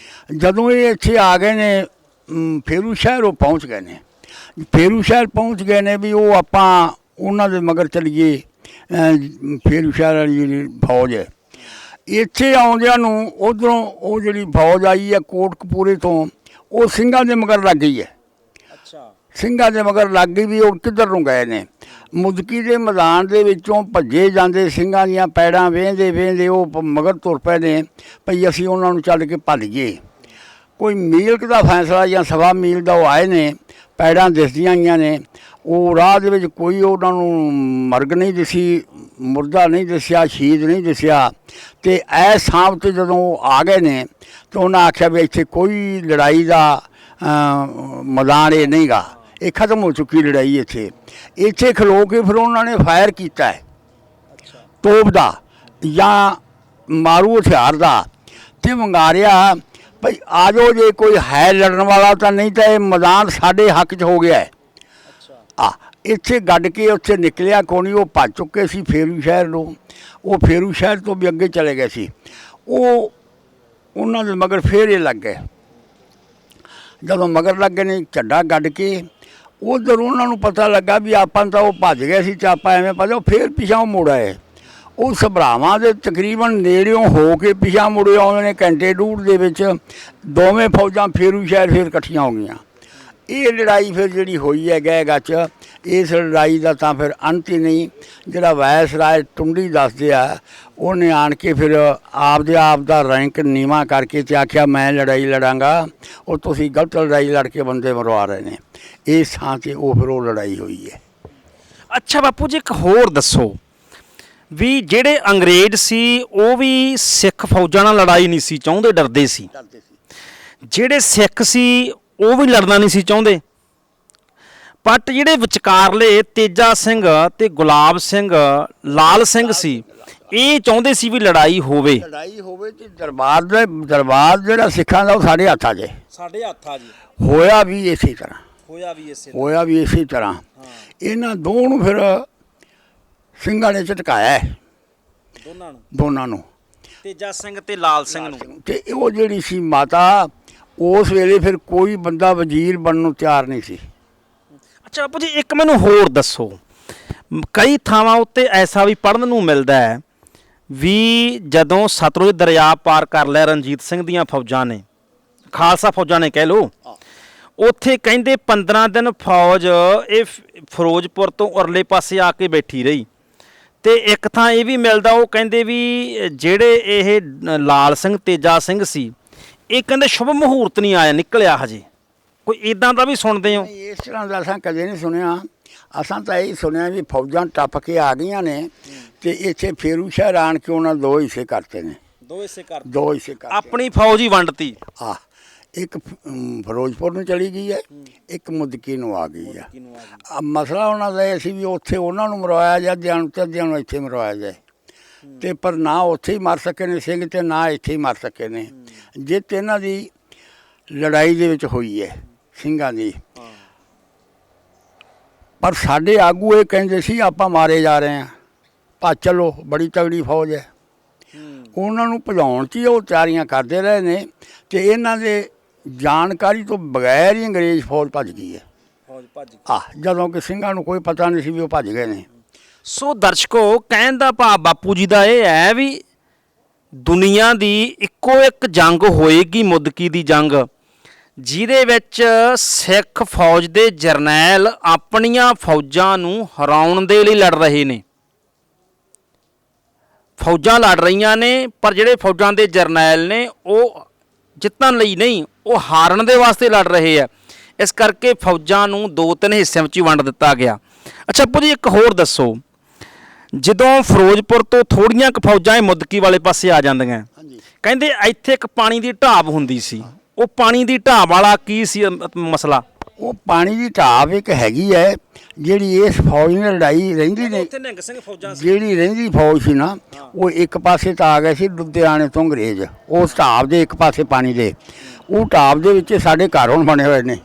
ਜਦੋਂ ਇਹ ਇੱਥੇ ਆ ਗਏ ਨੇ ਫੇਰੂ ਸ਼ਹਿਰ, ਉਹ ਪਹੁੰਚ ਗਏ ਨੇ, ਫੇਰੂ ਸ਼ਹਿਰ ਪਹੁੰਚ ਗਏ ਨੇ ਵੀ ਉਹ ਆਪਾਂ ਉਹਨਾਂ ਦੇ ਮਗਰ ਚੱਲੀਏ। ਫੇਰੂ ਸ਼ਹਿਰ ਵਾਲੀ ਜਿਹੜੀ ਫੌਜ ਹੈ, ਇੱਥੇ ਆਉਂਦਿਆਂ ਨੂੰ ਉੱਧਰੋਂ ਉਹ ਜਿਹੜੀ ਫੌਜ ਆਈ ਹੈ ਕੋਟਕਪੂਰੇ ਤੋਂ, ਉਹ ਸਿੰਘਾਂ ਦੇ ਮਗਰ ਲੱਗ ਗਈ ਹੈ। ਅੱਛਾ, ਸਿੰਘਾਂ ਦੇ ਮਗਰ ਲੱਗ ਗਈ ਵੀ ਉਹ ਕਿੱਧਰ ਨੂੰ ਗਏ ਨੇ। ਮੁਦਕੀ ਦੇ ਮੈਦਾਨ ਦੇ ਵਿੱਚੋਂ ਭੱਜੇ ਜਾਂਦੇ ਸਿੰਘਾਂ ਦੀਆਂ ਪੈੜਾਂ ਵੇਂਦੇ ਉਹ ਮਗਰ ਤੁਰ ਪਏ ਨੇ ਭਈ ਅਸੀਂ ਉਹਨਾਂ ਨੂੰ ਚੱਲ ਕੇ ਭੱਜ ਗਏ। ਕੋਈ ਮੀਲ ਦਾ ਫੈਸਲਾ ਜਾਂ ਸਵਾ ਮੀਲ ਦਾ ਉਹ ਆਏ ਨੇ, ਪੈੜਾਂ ਦਿਸਦੀਆਂ ਆਈਆਂ ਨੇ। ਉਹ ਰਾਹ ਦੇ ਵਿੱਚ ਕੋਈ ਉਹਨਾਂ ਨੂੰ ਮਰਗ ਨਹੀਂ ਦਿਸੀ, ਮੁਰਦਾ ਨਹੀਂ ਦਿਸਿਆ, ਸ਼ਹੀਦ ਨਹੀਂ ਦਿਸਿਆ। ਤੇ ਇਸ ਥਾਂ 'ਤੇ ਜਦੋਂ ਉਹ ਆ ਗਏ ਨੇ ਤਾਂ ਉਹਨਾਂ ਆਖਿਆ ਵੀ ਇੱਥੇ ਕੋਈ ਲੜਾਈ ਦਾ ਮੈਦਾਨ ਇਹ ਨਹੀਂ ਗਾ, ਇਹ ਖਤਮ ਹੋ ਚੁੱਕੀ ਲੜਾਈ। ਇੱਥੇ ਖਲੋ ਕੇ ਫਿਰ ਉਹਨਾਂ ਨੇ ਫਾਇਰ ਕੀਤਾ ਹੈ ਤੋਪ ਦਾ ਜਾਂ ਮਾਰੂ ਹਥਿਆਰ ਦਾ, ਤੇ ਵੰਗਾਰਿਆ ਭਈ ਆ ਜਾਓ, ਜੇ ਕੋਈ ਹੈ ਲੜਨ ਵਾਲਾ ਤਾਂ, ਨਹੀਂ ਤਾਂ ਇਹ ਮੈਦਾਨ ਸਾਡੇ ਹੱਕ 'ਚ ਹੋ ਗਿਆ ਹੈ। ਇੱਥੇ ਗੱਡ ਕੇ ਉੱਥੇ ਨਿਕਲਿਆ ਕੋਣੀ, ਉਹ ਭੱਜ ਚੁੱਕੇ ਸੀ ਫੇਰੂ ਸ਼ਹਿਰ ਨੂੰ। ਉਹ ਫੇਰੂ ਸ਼ਹਿਰ ਤੋਂ ਵੀ ਅੱਗੇ ਚਲੇ ਗਏ ਸੀ। ਉਹ ਉਹਨਾਂ ਦੇ ਮਗਰ ਫੇਰ ਇਹ ਲੱਗ ਗਏ। ਜਦੋਂ ਮਗਰ ਲੱਗ ਗਏ ਨੇ ਝੰਡਾ ਗੱਡ ਕੇ, ਉਧਰ ਉਹਨਾਂ ਨੂੰ ਪਤਾ ਲੱਗਾ ਵੀ ਆਪਾਂ ਤਾਂ ਉਹ ਭੱਜ ਗਏ ਸੀ ਤੇ ਆਪਾਂ ਐਵੇਂ ਭੱਜੋ, ਫੇਰ ਪਿਛਾਂਹ ਮੁੜ ਆਏ। ਉਹ ਸਭਰਾਵਾਂ ਦੇ ਤਕਰੀਬਨ ਨੇੜਿਓਂ ਹੋ ਕੇ ਪਿਛਾਂਹ ਮੁੜੇ ਆਉਂਦੇ ਨੇ। ਘੰਟੇ ਡੂਢ ਦੇ ਵਿੱਚ ਦੋਵੇਂ ਫੌਜਾਂ ਫੇਰੂ ਸ਼ਹਿਰ ਫਿਰ ਇਕੱਠੀਆਂ ਹੋ ਗਈਆਂ। ਇਹ ਲੜਾਈ ਫਿਰ ਜਿਹੜੀ ਹੋਈ ਹੈ ਗਹਿ ਗੱਚ, ਇਸ ਲੜਾਈ ਦਾ ਤਾਂ ਫਿਰ ਅੰਤ ਹੀ ਨਹੀਂ। ਜਿਹੜਾ ਵਾਇਸਰਾਏ ਟੁੰਡੀ ਦੱਸਦੇ ਆ, ਉਹਨੇ ਆਣ ਕੇ ਫਿਰ ਆਪਦੇ ਆਪ ਦਾ ਰੈਂਕ ਨੀਵਾਂ ਕਰਕੇ ਤੇ ਆਖਿਆ ਮੈਂ ਲੜਾਈ ਲੜਾਂਗਾ, ਉਹ ਤੁਸੀਂ ਗਲਤ ਲੜਾਈ ਲੜ ਕੇ ਬੰਦੇ ਮਰਵਾ ਰਹੇ ਨੇ। ਇਸ ਥਾਂ 'ਤੇ ਉਹ ਫਿਰ ਉਹ ਲੜਾਈ ਹੋਈ ਹੈ। ਅੱਛਾ ਬਾਪੂ ਜੀ, ਇੱਕ ਹੋਰ ਦੱਸੋ ਵੀ ਜਿਹੜੇ ਅੰਗਰੇਜ਼ ਸੀ ਉਹ ਵੀ ਸਿੱਖ ਫੌਜਾਂ ਨਾਲ ਲੜਾਈ ਨਹੀਂ ਸੀ ਚਾਹੁੰਦੇ, ਡਰਦੇ ਸੀ। ਜਿਹੜੇ ਸਿੱਖ ਸੀ ਉਹ ਵੀ ਲੜਨਾ ਨਹੀਂ ਸੀ ਚਾਹੁੰਦੇ, ਬਟ ਜਿਹੜੇ ਵਿਚਕਾਰਲੇ ਤੇਜਾ ਸਿੰਘ ਤੇ ਗੁਲਾਬ ਸਿੰਘ, ਲਾਲ ਸਿੰਘ ਸੀ, ਇਹ ਚਾਹੁੰਦੇ ਸੀ ਵੀ ਲੜਾਈ ਹੋਵੇ। ਲੜਾਈ ਹੋਵੇ ਤੇ ਦਰਬਾਰ ਜਿਹੜਾ ਸਿੱਖਾਂ ਦਾ ਉਹ ਸਾਡੇ ਹੱਥਾਂ 'ਚ, ਸਾਡੇ ਹੱਥਾਂ 'ਚ ਹੋਇਆ ਵੀ ਇਸੇ ਤਰ੍ਹਾਂ, ਹੋਇਆ ਵੀ ਇਸੇ ਤਰ੍ਹਾਂ। ਇਹਨਾਂ ਦੋਵਾਂ ਨੂੰ ਫਿਰ ਸਿੰਘਾਂ ਨੇ ਝਟਕਾਇਆ, ਦੋਨਾਂ ਨੂੰ, ਤੇਜਾ ਸਿੰਘ ਤੇ ਲਾਲ ਸਿੰਘ ਨੂੰ। ਤੇ ਉਹ ਜਿਹੜੀ ਸੀ ਮਾਤਾ, ਉਸ ਵੇਲੇ ਫਿਰ ਕੋਈ ਬੰਦਾ ਵਜ਼ੀਰ ਬਣਨ ਨੂੰ ਤਿਆਰ ਨਹੀਂ ਸੀ। ਅੱਛਾ ਬਾਪੂ ਜੀ, ਇੱਕ ਮੈਨੂੰ ਹੋਰ ਦੱਸੋ, ਕਈ ਥਾਵਾਂ ਉੱਤੇ ਐਸਾ ਵੀ ਪੜ੍ਹਨ ਨੂੰ ਮਿਲਦਾ ਹੈ ਵੀ ਜਦੋਂ ਸਤਲੁਜ ਦਰਿਆ ਪਾਰ ਕਰ ਲਿਆ ਰਣਜੀਤ ਸਿੰਘ ਦੀਆਂ ਫੌਜਾਂ ਨੇ, ਖਾਲਸਾ ਫੌਜਾਂ ਨੇ ਕਹਿ ਲਓ, ਉੱਥੇ ਕਹਿੰਦੇ 15 ਦਿਨ ਫੌਜ ਇਹ ਫਿਰੋਜ਼ਪੁਰ ਤੋਂ ਉਰਲੇ ਪਾਸੇ ਆ ਕੇ ਬੈਠੀ ਰਹੀ। ਤੇ ਇੱਕ ਥਾਂ ਇਹ ਵੀ ਮਿਲਦਾ, ਉਹ ਕਹਿੰਦੇ ਵੀ ਜਿਹੜੇ ਇਹ ਲਾਲ ਸਿੰਘ ਤੇਜਾ ਸਿੰਘ ਸੀ, ਇਹ ਕਹਿੰਦੇ ਸ਼ੁਭ ਮਹੂਰਤ ਨਹੀਂ ਆਇਆ, ਨਿਕਲਿਆ ਹਜੇ। ਕੋਈ ਇਦਾਂ ਦਾ ਵੀ ਸੁਣਦੇ ਹੋ? ਇਸ ਤਰ੍ਹਾਂ ਦਾ ਅਸਾਂ ਕਦੇ ਨਹੀਂ ਸੁਣਿਆ। ਅਸਾਂ ਤਾਂ ਇਹ ਸੁਣਿਆ ਵੀ ਫੌਜਾਂ ਟੱਪ ਕੇ ਆ ਗਈਆਂ ਨੇ ਤੇ ਇੱਥੇ ਫੇਰੂ ਸ਼ਹਿਰ ਆਣ ਕੇ ਉਹਨਾਂ ਦੋ ਹਿੱਸੇ ਕਰਤੇ ਨੇ। ਦੋ ਹਿੱਸੇ ਕਰਤੇ ਆਪਣੀ ਫੌਜ ਹੀ ਵੰਡਤੀ। ਇੱਕ ਫਿਰੋਜ਼ਪੁਰ ਨੂੰ ਚਲੀ ਗਈ ਹੈ, ਇੱਕ ਮੁਦਕੀ ਨੂੰ ਆ ਗਈ ਹੈ। ਮਸਲਾ ਉਹਨਾਂ ਦਾ ਇਹ ਸੀ ਵੀ ਉੱਥੇ ਉਹਨਾਂ ਨੂੰ ਮਰਵਾਇਆ ਜਾਏ, ਦਿਆਂ ਨੂੰ ਇੱਥੇ ਮਰਵਾਇਆ ਜਾਏ। ਤੇ ਪਰ ਨਾ ਉੱਥੇ ਹੀ ਮਰ ਸਕੇ ਨੇ ਸਿੰਘ, ਤੇ ਨਾ ਇੱਥੇ ਹੀ ਮਰ ਸਕੇ ਨੇ। ਜਿੱਤ ਇਹਨਾਂ ਦੀ ਲੜਾਈ ਦੇ ਵਿੱਚ ਹੋਈ ਹੈ ਸਿੰਘਾਂ ਦੀ। ਪਰ ਸਾਡੇ ਆਗੂ ਇਹ ਕਹਿੰਦੇ ਸੀ ਆਪਾਂ ਮਾਰੇ ਜਾ ਰਹੇ ਹਾਂ, ਭੱਜ ਚਲੋ, ਬੜੀ ਤਗੜੀ ਫੌਜ ਹੈ। ਉਹਨਾਂ ਨੂੰ ਭਜਾਉਣ 'ਚ ਹੀ ਉਹ ਤਿਆਰੀਆਂ ਕਰਦੇ ਰਹੇ ਨੇ, ਤੇ ਇਹਨਾਂ ਦੇ ਜਾਣਕਾਰੀ ਤੋਂ ਬਗੈਰ ਹੀ ਅੰਗਰੇਜ਼ ਫੌਜ ਭੱਜ ਗਈ ਹੈ। ਜਦੋਂ ਕਿ ਸਿੰਘਾਂ ਨੂੰ ਕੋਈ ਪਤਾ ਨਹੀਂ ਸੀ ਵੀ ਉਹ ਭੱਜ ਗਏ ਨੇ। ਸੋ ਦਰਸ਼ਕੋ, ਕਹਿਣ ਦਾ ਭਾਵ ਬਾਪੂ ਜੀ ਦਾ ਇਹ ਹੈ ਵੀ ਦੁਨੀਆ ਦੀ ਇੱਕੋ ਇੱਕ ਜੰਗ ਹੋਏਗੀ, ਮੁਦਕੀ ਦੀ ਜੰਗ, ਜਿਹਦੇ ਵਿੱਚ ਸਿੱਖ ਫੌਜ ਦੇ ਜਰਨੈਲ ਆਪਣੀਆਂ ਫੌਜਾਂ ਨੂੰ ਹਰਾਉਣ ਦੇ ਲਈ ਲੜ ਰਹੇ ਨੇ। ਫੌਜਾਂ ਲੜ ਰਹੀਆਂ ਨੇ, ਪਰ ਜਿਹੜੇ ਫੌਜਾਂ ਦੇ ਜਰਨੈਲ ਨੇ ਉਹ ਜਿੱਤਣ ਲਈ ਨਹੀਂ, ਉਹ ਹਾਰਨ ਦੇ ਵਾਸਤੇ ਲੜ ਰਹੇ ਆ। ਇਸ ਕਰਕੇ ਫੌਜਾਂ ਨੂੰ 2-3 ਹਿੱਸਿਆਂ ਵਿੱਚ ਹੀ ਵੰਡ ਦਿੱਤਾ ਗਿਆ। ਅੱਛਾ ਪੁੱਜੀ, ਇੱਕ ਹੋਰ ਦੱਸੋ, ਜਦੋਂ ਫਿਰੋਜ਼ਪੁਰ ਤੋਂ ਥੋੜੀਆਂ ਕੁ ਫੌਜਾਂ ਇਹ ਮੁਦਕੀ ਵਾਲੇ ਪਾਸੇ ਆ ਜਾਂਦੀਆਂ, ਕਹਿੰਦੇ ਇੱਥੇ ਇੱਕ ਪਾਣੀ ਦੀ ਢਾਬ ਹੁੰਦੀ ਸੀ, ਉਹ ਪਾਣੀ ਦੀ ਢਾਬ ਵਾਲਾ ਕੀ ਸੀ ਮਸਲਾ? ਉਹ ਪਾਣੀ ਦੀ ਢਾਬ ਇੱਕ ਹੈਗੀ ਹੈ ਜਿਹੜੀ ਇਸ ਫੌਜ ਨਾਲ ਲੜਾਈ ਰਹਿੰਦੀ ਨੇ, ਜਿਹੜੀ ਰਹਿੰਦੀ ਫੌਜ ਸੀ ਨਾ, ਉਹ ਇੱਕ ਪਾਸੇ ਤਾਂ ਆ ਗਏ ਸੀ ਲੁਧਿਆਣੇ ਤੋਂ ਅੰਗਰੇਜ਼, ਉਸ ਢਾਬ ਦੇ ਇੱਕ ਪਾਸੇ ਪਾਣੀ ਦੇ। ਉਹ ਢਾਬ ਦੇ ਵਿੱਚ ਸਾਡੇ ਘਰ ਹੁਣ ਬਣੇ ਹੋਏ ਨੇ,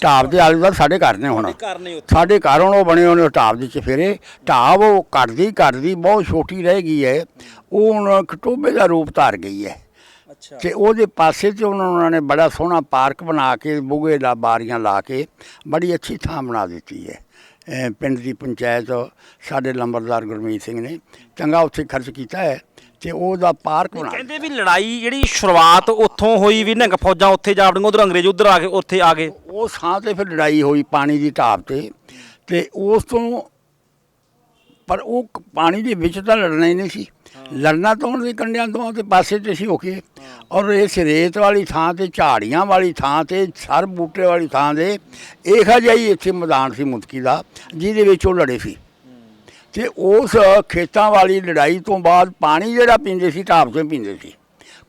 ਢਾਬ ਦੇ ਆਲੇ ਦੁਆਲੇ ਸਾਡੇ ਘਰ ਨੇ ਹੁਣ, ਸਾਡੇ ਘਰ ਹੁਣ ਉਹ ਬਣੇ ਹੋਏ ਨੇ ਢਾਬ ਦੇ ਚਫੇਰੇ। ਢਾਬ ਉਹ ਘਟਦੀ ਬਹੁਤ ਛੋਟੀ ਰਹਿ ਗਈ ਹੈ, ਉਹ ਹੁਣ ਇੱਕ ਟੋਭੇ ਦਾ ਰੂਪ ਧਾਰ ਗਈ ਹੈ। ਤੇ ਉਹਦੇ ਪਾਸੇ 'ਚ ਉਹਨਾਂ ਨੇ ਬੜਾ ਸੋਹਣਾ ਪਾਰਕ ਬਣਾ ਕੇ, ਬੂਹੇ ਲਾ ਬਾਰੀਆਂ ਲਾ ਕੇ ਬੜੀ ਅੱਛੀ ਥਾਂ ਬਣਾ ਦਿੱਤੀ ਹੈ। ਪਿੰਡ ਦੀ ਪੰਚਾਇਤ, ਸਾਡੇ ਲੰਬਰਦਾਰ ਗੁਰਮੀਤ ਸਿੰਘ ਨੇ ਚੰਗਾ ਉੱਥੇ ਖਰਚ ਕੀਤਾ ਹੈ ਤੇ ਉਹਦਾ ਪਾਰਕ ਬਣਾ। ਕਹਿੰਦੇ ਵੀ ਲੜਾਈ ਜਿਹੜੀ ਸ਼ੁਰੂਆਤ ਉੱਥੋਂ ਹੋਈ, ਵੀ ਨਿਹੰਗ ਫੌਜਾਂ ਉੱਥੇ ਜਾ ਵੜੀਆਂ, ਉਧਰ ਅੰਗਰੇਜ਼ ਉਧਰ ਆ ਗਏ, ਉੱਥੇ ਆ ਗਏ, ਉਸ ਥਾਂ 'ਤੇ ਫਿਰ ਲੜਾਈ ਹੋਈ ਪਾਣੀ ਦੀ ਢਾਬ 'ਤੇ। ਤੇ ਉਸ ਤੋਂ, ਪਰ ਉਹ ਪਾਣੀ ਦੇ ਵਿੱਚ ਤਾਂ ਲੜਨਾ ਹੀ ਨਹੀਂ ਸੀ, ਲੜਨਾ ਤੋਂ ਉਹਨਾਂ ਦੇ ਕੰਢਿਆਂ ਤੋਂ ਤੇ ਪਾਸੇ 'ਤੇ ਸੀ ਹੋ ਕੇ, ਔਰ ਇਸ ਰੇਤ ਵਾਲੀ ਥਾਂ 'ਤੇ, ਝਾੜੀਆਂ ਵਾਲੀ ਥਾਂ 'ਤੇ, ਸਰ ਬੂਟੇ ਵਾਲੀ ਥਾਂ 'ਤੇ ਇਹੋ ਜਿਹਾ ਹੀ ਇੱਥੇ ਮੈਦਾਨ ਸੀ ਮੁਦਕੀ ਦਾ, ਜਿਹਦੇ ਵਿੱਚ ਉਹ ਲੜੇ ਸੀ। ਅਤੇ ਉਸ ਖੇਤਾਂ ਵਾਲੀ ਲੜਾਈ ਤੋਂ ਬਾਅਦ ਪਾਣੀ ਜਿਹੜਾ ਪੀਂਦੇ ਸੀ ਢਾਬ 'ਚੋਂ ਪੀਂਦੇ ਸੀ।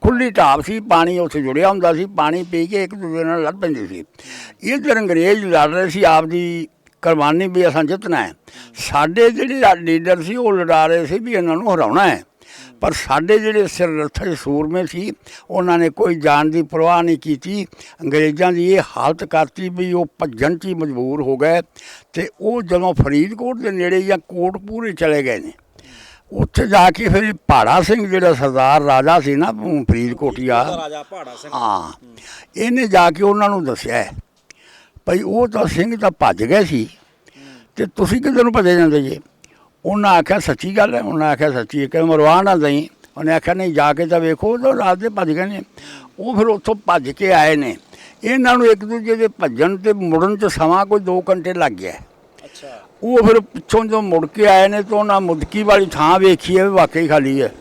ਖੁੱਲ੍ਹੀ ਢਾਬ ਸੀ, ਪਾਣੀ ਉੱਥੇ ਜੁੜਿਆ ਹੁੰਦਾ ਸੀ, ਪਾਣੀ ਪੀ ਕੇ ਇੱਕ ਦੂਜੇ ਨਾਲ ਲੜ ਪੈਂਦੇ ਸੀ। ਇੱਧਰ ਅੰਗਰੇਜ਼ ਲੜ ਰਹੇ ਸੀ ਆਪਦੀ ਕੁਰਬਾਨੀ ਵੀ ਅਸਾਂ ਜਿੱਤਣਾ ਹੈ। ਸਾਡੇ ਜਿਹੜੇ ਲੀਡਰ ਸੀ ਉਹ ਲੜਾ ਰਹੇ ਸੀ ਵੀ ਇਹਨਾਂ ਨੂੰ ਹਰਾਉਣਾ ਹੈ, ਪਰ ਸਾਡੇ ਜਿਹੜੇ ਸਿਰਲੱਥੇ ਸੂਰਮੇ ਸੀ ਉਹਨਾਂ ਨੇ ਕੋਈ ਜਾਨ ਦੀ ਪਰਵਾਹ ਨਹੀਂ ਕੀਤੀ। ਅੰਗਰੇਜ਼ਾਂ ਦੀ ਇਹ ਹਾਲਤ ਕਰਤੀ ਵੀ ਉਹ ਭੱਜਣ 'ਚ ਹੀ ਮਜਬੂਰ ਹੋ ਗਏ। ਅਤੇ ਉਹ ਜਦੋਂ ਫਰੀਦਕੋਟ ਦੇ ਨੇੜੇ ਜਾਂ ਕੋਟਕਪੂਰੇ ਚਲੇ ਗਏ ਨੇ, ਉੱਥੇ ਜਾ ਕੇ ਫਿਰ ਪਹਾੜਾ ਸਿੰਘ ਜਿਹੜਾ ਸਰਦਾਰ ਰਾਜਾ ਸੀ ਨਾ ਫਰੀਦਕੋਟੀਆ, ਹਾਂ, ਇਹਨੇ ਜਾ ਕੇ ਉਹਨਾਂ ਨੂੰ ਦੱਸਿਆ ਭਈ ਉਹ ਤਾਂ ਸਿੰਘ ਤਾਂ ਭੱਜ ਗਏ ਸੀ ਅਤੇ ਤੁਸੀਂ ਕਿੱਧਰ ਨੂੰ ਭੱਜੇ ਜਾਂਦੇ ਜੇ। ਉਹਨਾਂ ਆਖਿਆ ਸੱਚੀ ਗੱਲ ਹੈ। ਉਹਨਾਂ ਆਖਿਆ ਸੱਚੀ, ਕਿ ਮਰਵਾ ਨਾ ਦਈ। ਉਹਨੇ ਆਖਿਆ ਨਹੀਂ, ਜਾ ਕੇ ਤਾਂ ਵੇਖੋ, ਉਹ ਤਾਂ ਰਾਤ ਦੇ ਭੱਜ ਗਏ ਨੇ। ਉਹ ਫਿਰ ਉੱਥੋਂ ਭੱਜ ਕੇ ਆਏ ਨੇ। ਇਹਨਾਂ ਨੂੰ ਇੱਕ ਦੂਜੇ ਦੇ ਭੱਜਣ ਅਤੇ ਮੁੜਨ 'ਚ ਸਮਾਂ ਕੋਈ 2 ਘੰਟੇ ਲੱਗ ਗਿਆ। ਉਹ ਫਿਰ ਪਿੱਛੋਂ ਜਦੋਂ ਮੁੜ ਕੇ ਆਏ ਨੇ ਤਾਂ ਉਹਨਾਂ ਮੁਦਕੀ ਵਾਲੀ ਥਾਂ ਵੇਖੀ ਹੈ ਵੀ ਵਾਕਈ ਖਾਲੀ ਹੈ,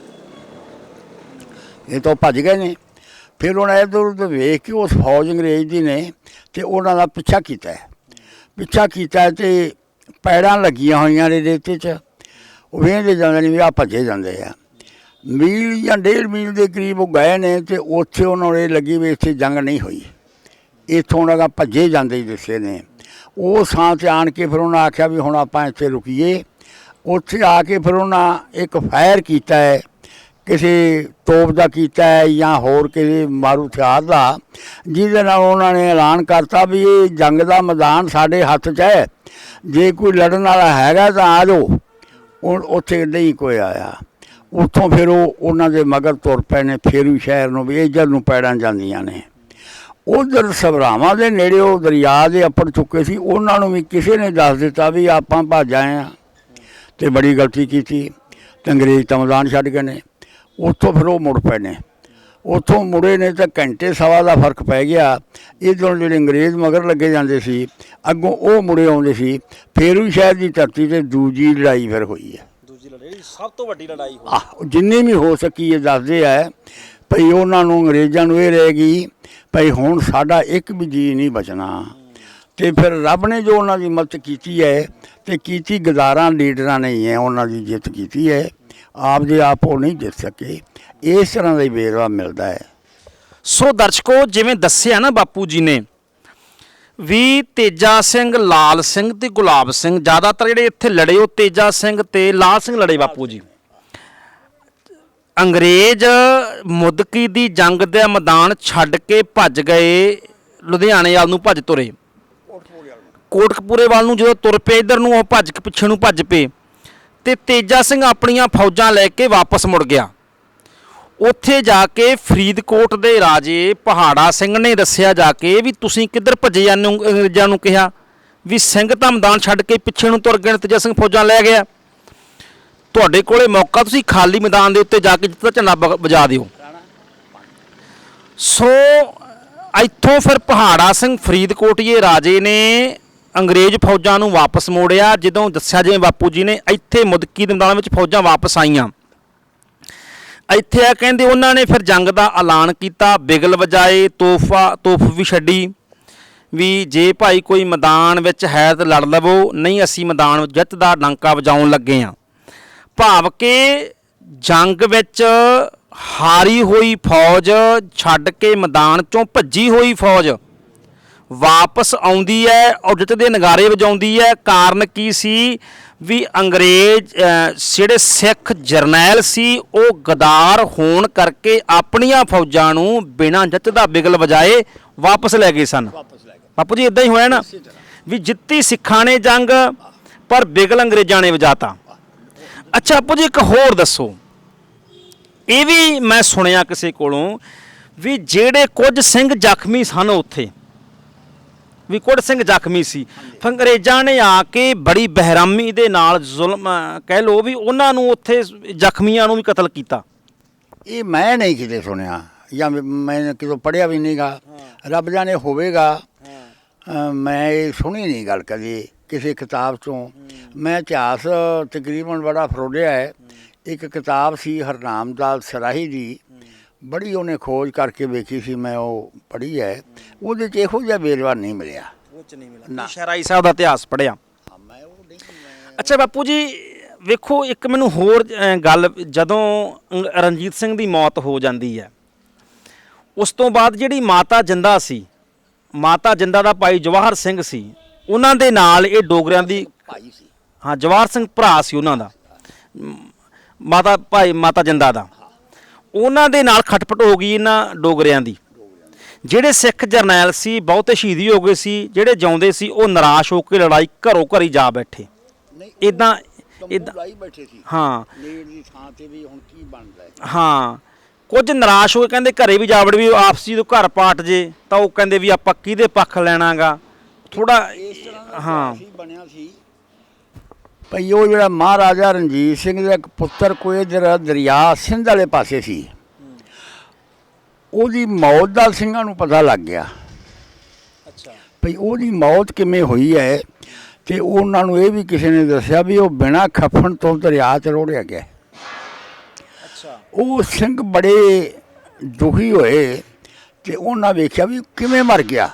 ਇਹ ਤਾਂ ਭੱਜ ਗਏ ਨੇ। ਫਿਰ ਉਹਨਾਂ ਇੱਧਰ ਉੱਧਰ ਵੇਖ ਕੇ ਉਸ ਫੌਜ ਅੰਗਰੇਜ਼ ਦੀ ਨੇ ਅਤੇ ਉਹਨਾਂ ਦਾ ਪਿੱਛਾ ਕੀਤਾ ਅਤੇ ਪੈੜਾਂ ਲੱਗੀਆਂ ਹੋਈਆਂ ਨੇ ਰੇਤੇ 'ਚ। ਉਹ ਵੇਖਦੇ ਜਾਂਦੇ ਨੇ ਵੀ ਆਹ ਭੱਜੇ ਜਾਂਦੇ ਆ। ਮੀਲ ਜਾਂ 1.5 ਮੀਲ ਦੇ ਕਰੀਬ ਉਹ ਗਏ ਨੇ ਅਤੇ ਉੱਥੇ ਉਹਨਾਂ ਨੂੰ ਇਹ ਲੱਗੀ ਵੀ ਇੱਥੇ ਜੰਗ ਨਹੀਂ ਹੋਈ, ਇੱਥੋਂ ਉਹਨਾਂ ਦਾ ਭੱਜੇ ਜਾਂਦੇ ਹੀ ਦੱਸੇ ਨੇ। ਉਹ ਥਾਂ 'ਤੇ ਆਣ ਕੇ ਫਿਰ ਉਹਨਾਂ ਆਖਿਆ ਵੀ ਹੁਣ ਆਪਾਂ ਇੱਥੇ ਰੁਕੀਏ। ਉੱਥੇ ਆ ਕੇ ਫਿਰ ਉਹਨਾਂ ਇੱਕ ਫਾਇਰ ਕੀਤਾ ਹੈ, ਕਿਸੇ ਤੋਪ ਦਾ ਕੀਤਾ ਹੈ ਜਾਂ ਹੋਰ ਕਿਸੇ ਮਾਰੂ ਹਥਿਆਰ ਦਾ, ਜਿਹਦੇ ਨਾਲ ਉਹਨਾਂ ਨੇ ਐਲਾਨ ਕਰਤਾ ਵੀ ਇਹ ਜੰਗ ਦਾ ਮੈਦਾਨ ਸਾਡੇ ਹੱਥ 'ਚ ਹੈ, ਜੇ ਕੋਈ ਲੜਨ ਵਾਲਾ ਹੈਗਾ ਤਾਂ ਆ ਜਾਓ। ਉੱਥੇ ਨਹੀਂ ਕੋਈ ਆਇਆ। ਉੱਥੋਂ ਫਿਰ ਉਹਨਾਂ ਦੇ ਮਗਰ ਤੁਰ ਪਏ ਨੇ ਫੇਰੂ ਸ਼ਹਿਰ ਨੂੰ, ਵੀ ਇੱਧਰ ਨੂੰ ਪੈੜਾਂ ਜਾਂਦੀਆਂ ਨੇ। ਉਧਰ ਸਭਰਾਵਾਂ ਦੇ ਨੇੜੇ ਉਹ ਦਰਿਆ ਦੇ ਅੱਪੜ ਚੁੱਕੇ ਸੀ, ਉਹਨਾਂ ਨੂੰ ਵੀ ਕਿਸੇ ਨੇ ਦੱਸ ਦਿੱਤਾ ਵੀ ਆਪਾਂ ਭੱਜ ਆਏ ਹਾਂ ਅਤੇ ਬੜੀ ਗਲਤੀ ਕੀਤੀ, ਅਤੇ ਅੰਗਰੇਜ਼ ਤਾਂ ਮੈਦਾਨ ਛੱਡ ਗਏ ਨੇ। ਉੱਥੋਂ ਫਿਰ ਉਹ ਮੁੜ ਪਏ ਨੇ। ਉੱਥੋਂ ਮੁੜੇ ਨੇ ਤਾਂ ਘੰਟੇ ਸਵਾ ਦਾ ਫਰਕ ਪੈ ਗਿਆ। ਇੱਧਰੋਂ ਜਿਹੜੇ ਅੰਗਰੇਜ਼ ਮਗਰ ਲੱਗੇ ਜਾਂਦੇ ਸੀ, ਅੱਗੋਂ ਉਹ ਮੁੜੇ ਆਉਂਦੇ ਸੀ। ਫੇਰੂ ਸ਼ਹਿਰ ਦੀ ਧਰਤੀ 'ਤੇ ਦੂਜੀ ਲੜਾਈ ਫਿਰ ਹੋਈ ਹੈ, ਸਭ ਤੋਂ ਵੱਡੀ ਲੜਾਈ ਹੋਈ। ਜਿੰਨੀ ਵੀ ਹੋ ਸਕੀ ਇਹ ਦੱਸਦੇ ਹੈ ਭਈ ਉਹਨਾਂ ਨੂੰ ਅੰਗਰੇਜ਼ਾਂ ਨੂੰ ਇਹ ਰਹੇਗੀ ਭਈ ਹੁਣ ਸਾਡਾ ਇੱਕ ਵੀ ਜੀਅ ਨਹੀਂ ਬਚਣਾ। ਅਤੇ ਫਿਰ ਰੱਬ ਨੇ ਜੋ ਉਹਨਾਂ ਦੀ ਮਦਦ ਕੀਤੀ ਹੈ ਅਤੇ ਕੀਤੀ ਗਦਾਰਾਂ ਲੀਡਰਾਂ ਨੇ ਹੀ ਹੈ, ਉਹਨਾਂ ਦੀ ਜਿੱਤ ਕੀਤੀ ਹੈ, ਆਪ ਦੇ ਆਪ ਉਹ ਨਹੀਂ ਜਿੱਤ ਸਕੇ। ਇਸ ਤਰ੍ਹਾਂ ਦਾ ਹੀ ਵੇਰਵਾ ਮਿਲਦਾ ਹੈ। ਸੋ ਦਰਸ਼ਕੋ, ਜਿਵੇਂ ਦੱਸਿਆ ਨਾ ਬਾਪੂ ਜੀ ਨੇ ਵੀ ਤੇਜਾ ਸਿੰਘ, ਲਾਲ ਸਿੰਘ ਤੇ ਗੁਲਾਬ ਸਿੰਘ, ਜ਼ਿਆਦਾਤਰ ਜਿਹੜੇ ਇੱਥੇ ਲੜੇ ਉਹ ਤੇਜਾ ਸਿੰਘ ਤੇ ਲਾਲ ਸਿੰਘ ਲੜੇ ਬਾਪੂ ਜੀ। ਅੰਗਰੇਜ਼ ਮੁਦਕੀ ਦੀ ਜੰਗ ਦਾ ਮੈਦਾਨ ਛੱਡ ਕੇ ਭੱਜ ਗਏ, ਲੁਧਿਆਣੇ ਵੱਲ ਨੂੰ ਭੱਜ ਤੁਰੇ, ਕੋਟਕਪੂਰੇ ਵੱਲ ਨੂੰ ਜਦੋਂ ਤੁਰ ਪਏ ਇੱਧਰ ਨੂੰ, ਉਹ ਭੱਜ ਕੇ ਪਿੱਛੇ ਨੂੰ ਭੱਜ ਪਏ ਅਤੇ ਤੇਜਾ ਸਿੰਘ ਆਪਣੀਆਂ ਫੌਜਾਂ ਲੈ ਕੇ ਵਾਪਸ ਮੁੜ ਗਿਆ। ਉੱਥੇ ਜਾ ਕੇ ਫਰੀਦਕੋਟ ਦੇ ਰਾਜੇ ਪਹਾੜਾ ਸਿੰਘ ਨੇ ਦੱਸਿਆ ਜਾ ਕੇ ਵੀ ਤੁਸੀਂ ਕਿੱਧਰ ਭੱਜੇ ਜਾਂਦੇ ਹੋ। ਅੰਗਰੇਜ਼ਾਂ ਨੂੰ ਕਿਹਾ ਵੀ ਸਿੰਘ ਤਾਂ ਮੈਦਾਨ ਛੱਡ ਕੇ ਪਿੱਛੇ ਨੂੰ ਤੁਰ ਗਏ, ਤੇਜਾ ਸਿੰਘ ਫੌਜਾਂ ਲੈ ਗਿਆ, ਤੁਹਾਡੇ ਕੋਲੇ ਮੌਕਾ, ਤੁਸੀਂ ਖਾਲੀ ਮੈਦਾਨ ਦੇ ਉੱਤੇ ਜਾ ਕੇ ਜਿੱਥੇ ਝੰਡਾ ਵਜਾ ਦਿਓ। ਸੋ ਇੱਥੋਂ ਫਿਰ ਪਹਾੜਾ ਸਿੰਘ ਫਰੀਦਕੋਟੀਏ ਰਾਜੇ ਨੇ ਅੰਗਰੇਜ਼ ਫੌਜਾਂ ਨੂੰ ਵਾਪਸ ਮੋੜਿਆ। ਜਦੋਂ ਦੱਸਿਆ ਜਿਵੇਂ ਬਾਪੂ ਜੀ ਨੇ, ਇੱਥੇ ਮੁਦਕੀ ਦੇ ਮੈਦਾਨ ਵਿੱਚ ਫੌਜਾਂ ਵਾਪਸ ਆਈਆਂ। ਇੱਥੇ ਆ ਕਹਿੰਦੇ ਉਹਨਾਂ ਨੇ ਫਿਰ ਜੰਗ ਦਾ ਐਲਾਨ ਕੀਤਾ, ਬਿਗਲ ਵਜਾਏ, ਤੋਪ ਵੀ ਛੱਡੀ ਵੀ ਜੇ ਭਾਈ ਕੋਈ ਮੈਦਾਨ ਵਿੱਚ ਹੈ ਤਾਂ ਲੜ ਲਵੋ, ਨਹੀਂ ਅਸੀਂ ਮੈਦਾਨ ਜਿੱਤ ਦਾ ਡੰਕਾ ਵਜਾਉਣ ਲੱਗੇ ਹਾਂ। ਭਾਵ ਕਿ ਜੰਗ ਵਿੱਚ ਹਾਰੀ ਹੋਈ ਫੌਜ ਛੱਡ ਕੇ ਮੈਦਾਨ 'ਚੋਂ ਭੱਜੀ ਹੋਈ ਫੌਜ ਵਾਪਸ ਆਉਂਦੀ ਹੈ ਔਰ ਜਿੱਤ ਦੇ ਨਗਾਰੇ ਵਜਾਉਂਦੀ ਹੈ। ਕਾਰਨ ਕੀ ਸੀ ਵੀ ਅੰਗਰੇਜ਼ ਜਿਹੜੇ ਸਿੱਖ ਜਰਨੈਲ ਸੀ ਉਹ ਗਦਾਰ ਹੋਣ ਕਰਕੇ ਆਪਣੀਆਂ ਫੌਜਾਂ ਨੂੰ ਬਿਨਾਂ ਜਿੱਤ ਦਾ ਬਿਗਲ ਵਜਾਏ ਵਾਪਸ ਲੈ ਗਏ ਸਨ। ਬਾਪੂ ਜੀ ਇੱਦਾਂ ਹੀ ਹੋਇਆ ਨਾ ਵੀ ਜਿੱਤੀ ਸਿੱਖਾਂ ਨੇ ਜੰਗ, ਪਰ ਬਿਗਲ ਅੰਗਰੇਜ਼ਾਂ ਨੇ ਵਜਾਤਾ। ਅੱਛਾ ਬਾਪੂ ਜੀ, ਇੱਕ ਹੋਰ ਦੱਸੋ, ਇਹ ਵੀ ਮੈਂ ਸੁਣਿਆ ਕਿਸੇ ਕੋਲੋਂ ਵੀ ਜਿਹੜੇ ਕੁਝ ਸਿੰਘ ਜ਼ਖਮੀ ਸਨ ਉੱਥੇ, ਵੀ ਕੁਝ ਸਿੰਘ ਜ਼ਖਮੀ ਸੀ, ਅੰਗਰੇਜ਼ਾਂ ਨੇ ਆ ਕੇ ਬੜੀ ਬੇਰਹਿਮੀ ਦੇ ਨਾਲ ਜ਼ੁਲਮ ਕਹਿ ਲਓ ਵੀ ਉਹਨਾਂ ਨੂੰ ਉੱਥੇ ਜ਼ਖਮੀਆਂ ਨੂੰ ਵੀ ਕਤਲ ਕੀਤਾ। ਇਹ ਮੈਂ ਨਹੀਂ ਕਿਤੇ ਸੁਣਿਆ ਜਾਂ ਮੈਂ ਕਿਤੋਂ ਪੜ੍ਹਿਆ ਵੀ ਨਹੀਂਗਾ, ਰੱਬ ਜਾਣੇ ਹੋਵੇਗਾ। ਮੈਂ ਇਹ ਸੁਣੀ ਨਹੀਂ ਗੱਲ ਕਦੇ ਕਿਸੇ ਕਿਤਾਬ 'ਚੋਂ। ਮੈਂ ਇਤਿਹਾਸ ਤਕਰੀਬਨ ਬੜਾ ਫਰੋੜਿਆ ਹੈ, ਇੱਕ ਕਿਤਾਬ ਸੀ ਹਰਨਾਮ ਦਾਸ ਸਰਾਹੀ ਦੀ, ਬੜੀ ਉਹਨੇ ਖੋਜ ਕਰਕੇ ਵੇਖੀ ਸੀ, ਮੈਂ ਉਹ ਪੜ੍ਹੀ ਹੈ। ਉਹਦੇ 'ਚ ਇਹੋ ਜਿਹਾ ਵੇਰਵਾ ਨਹੀਂ ਮਿਲਿਆ। ਉਹ 'ਚ ਨਹੀਂ ਮਿਲਿਆ। ਸ਼ਹਿਰਾਈ ਸਾਹਿਬ ਦਾ ਇਤਿਹਾਸ ਪੜ੍ਹਿਆ। ਮੈਂ ਉਹ ਨਹੀਂ ਅੱਛਾ ਬਾਪੂ ਜੀ, ਵੇਖੋ ਇੱਕ ਮੈਨੂੰ ਹੋਰ ਗੱਲ, ਜਦੋਂ ਰਣਜੀਤ ਸਿੰਘ ਦੀ ਮੌਤ ਹੋ ਜਾਂਦੀ ਹੈ, ਉਸ ਤੋਂ ਬਾਅਦ ਜਿਹੜੀ ਮਾਤਾ ਜਿੰਦਾ ਸੀ, ਮਾਤਾ ਜਿੰਦਾ ਦਾ ਭਾਈ ਜਵਾਹਰ ਸਿੰਘ ਸੀ, ਉਹਨਾਂ ਦੇ ਨਾਲ ਇਹ ਡੋਗਰਿਆਂ ਦੀ ਭਾਈ ਸੀ। ਹਾਂ, ਜਵਾਹਰ ਸਿੰਘ ਭਰਾ ਸੀ ਉਹਨਾਂ ਦਾ, ਮਾਤਾ ਜਿੰਦਾ ਦਾ। ਉਹਨਾਂ ਦੇ ਨਾਲ ਖਟਪਟ ਹੋ ਗਈ ਇਹਨਾਂ ਡੋਗਰਿਆਂ ਦੀ। ਜਿਹੜੇ ਸਿੱਖ ਜਰਨੈਲ ਸੀ ਬਹੁਤੇ ਸ਼ਹੀਦੀ ਹੋ ਗਏ ਸੀ, ਜਿਹੜੇ ਜਿਉਂਦੇ ਸੀ ਉਹ ਨਿਰਾਸ਼ ਹੋ ਕੇ ਲੜਾਈ ਘਰੋਂ ਘਰੀ ਜਾ ਬੈਠੇ। ਇਦਾਂ ਬੈਠੇ ਸੀ। ਹਾਂ, ਲੇਟ ਦੀ ਥਾਂ ਤੇ ਵੀ ਹੁਣ ਕੀ ਬਣਦਾ ਹੈ। ਹਾਂ, ਕੁਝ ਨਿਰਾਸ਼ ਹੋਏ, ਕਹਿੰਦੇ ਘਰੇ ਵੀ ਜਾ ਵੜ, ਵੀ ਆਪਸੀ ਤੋਂ ਘਰ ਪਾਟ ਜੇ ਤਾਂ ਉਹ ਕਹਿੰਦੇ ਵੀ ਆਪਾਂ ਕਿਹਦੇ ਪੱਖ ਲੈਣਾਗਾ। ਥੋੜਾ ਹਾਂ ਬਣਿਆ ਸੀ ਭਈ ਉਹ ਜਿਹੜਾ ਮਹਾਰਾਜਾ ਰਣਜੀਤ ਸਿੰਘ ਦਾ ਇੱਕ ਪੁੱਤਰ ਕੋਈ ਇੱਧਰ ਦਰਿਆ ਸਿੰਧ ਵਾਲੇ ਪਾਸੇ ਸੀ, ਉਹਦੀ ਮੌਤ ਦਾ ਸਿੰਘਾਂ ਨੂੰ ਪਤਾ ਲੱਗ ਗਿਆ। ਅੱਛਾ, ਭਈ ਉਹਦੀ ਮੌਤ ਕਿਵੇਂ ਹੋਈ ਹੈ, ਤੇ ਉਹਨਾਂ ਨੂੰ ਇਹ ਵੀ ਕਿਸੇ ਨੇ ਦੱਸਿਆ ਵੀ ਉਹ ਬਿਨਾਂ ਖੱਫਣ ਤੋਂ ਦਰਿਆ 'ਚ ਰੋੜਿਆ ਗਿਆ। ਅੱਛਾ, ਉਹ ਸਿੰਘ ਬੜੇ ਦੁਖੀ ਹੋਏ ਤੇ ਉਹਨਾਂ ਵੇਖਿਆ ਵੀ ਕਿਵੇਂ ਮਰ ਗਿਆ,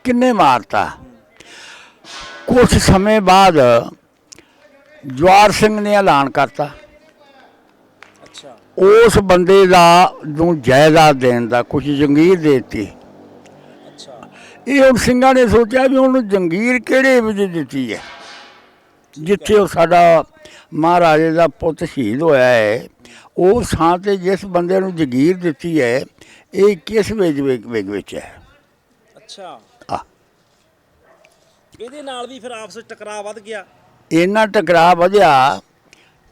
ਕਿੰਨੇ ਮਾਰਤਾ। ਕੁਛ ਸਮੇਂ ਬਾਅਦ ਜਵਾਹਰ ਸਿੰਘ ਨੇ ਐਲਾਨ ਕਰਤਾ ਅੱਛਾ, ਉਸ ਬੰਦੇ ਦਾ ਨੂੰ ਜਾਇਦਾਦ ਦੇਣ ਦਾ, ਕੁਛ ਜੰਗੀਰ ਦੇ ਦਿੱਤੀ। ਅੱਛਾ, ਇਹ ਹੁਣ ਸਿੰਘਾਂ ਨੇ ਸੋਚਿਆ ਵੀ ਉਹਨੂੰ ਜੰਗੀਰ ਕਿਹੜੇ ਵਜੇ ਦਿੱਤੀ ਹੈ, ਜਿੱਥੇ ਉਹ ਸਾਡਾ ਮਹਾਰਾਜੇ ਦਾ ਪੁੱਤ ਸ਼ਹੀਦ ਹੋਇਆ ਹੈ, ਉਸ ਥਾਂ 'ਤੇ ਜਿਸ ਬੰਦੇ ਨੂੰ ਜੰਗੀਰ ਦਿੱਤੀ ਹੈ, ਇਹ ਕਿਸ ਵਿੱਚ ਹੈ। ਅੱਛਾ, ਆ ਇਹਦੇ ਨਾਲ ਵੀ ਫਿਰ ਆਪਸ ਵਿੱਚ ਟਕਰਾਅ ਵੱਧ ਗਿਆ। ਇੰਨਾ ਟਕਰਾਅ ਵਧਿਆ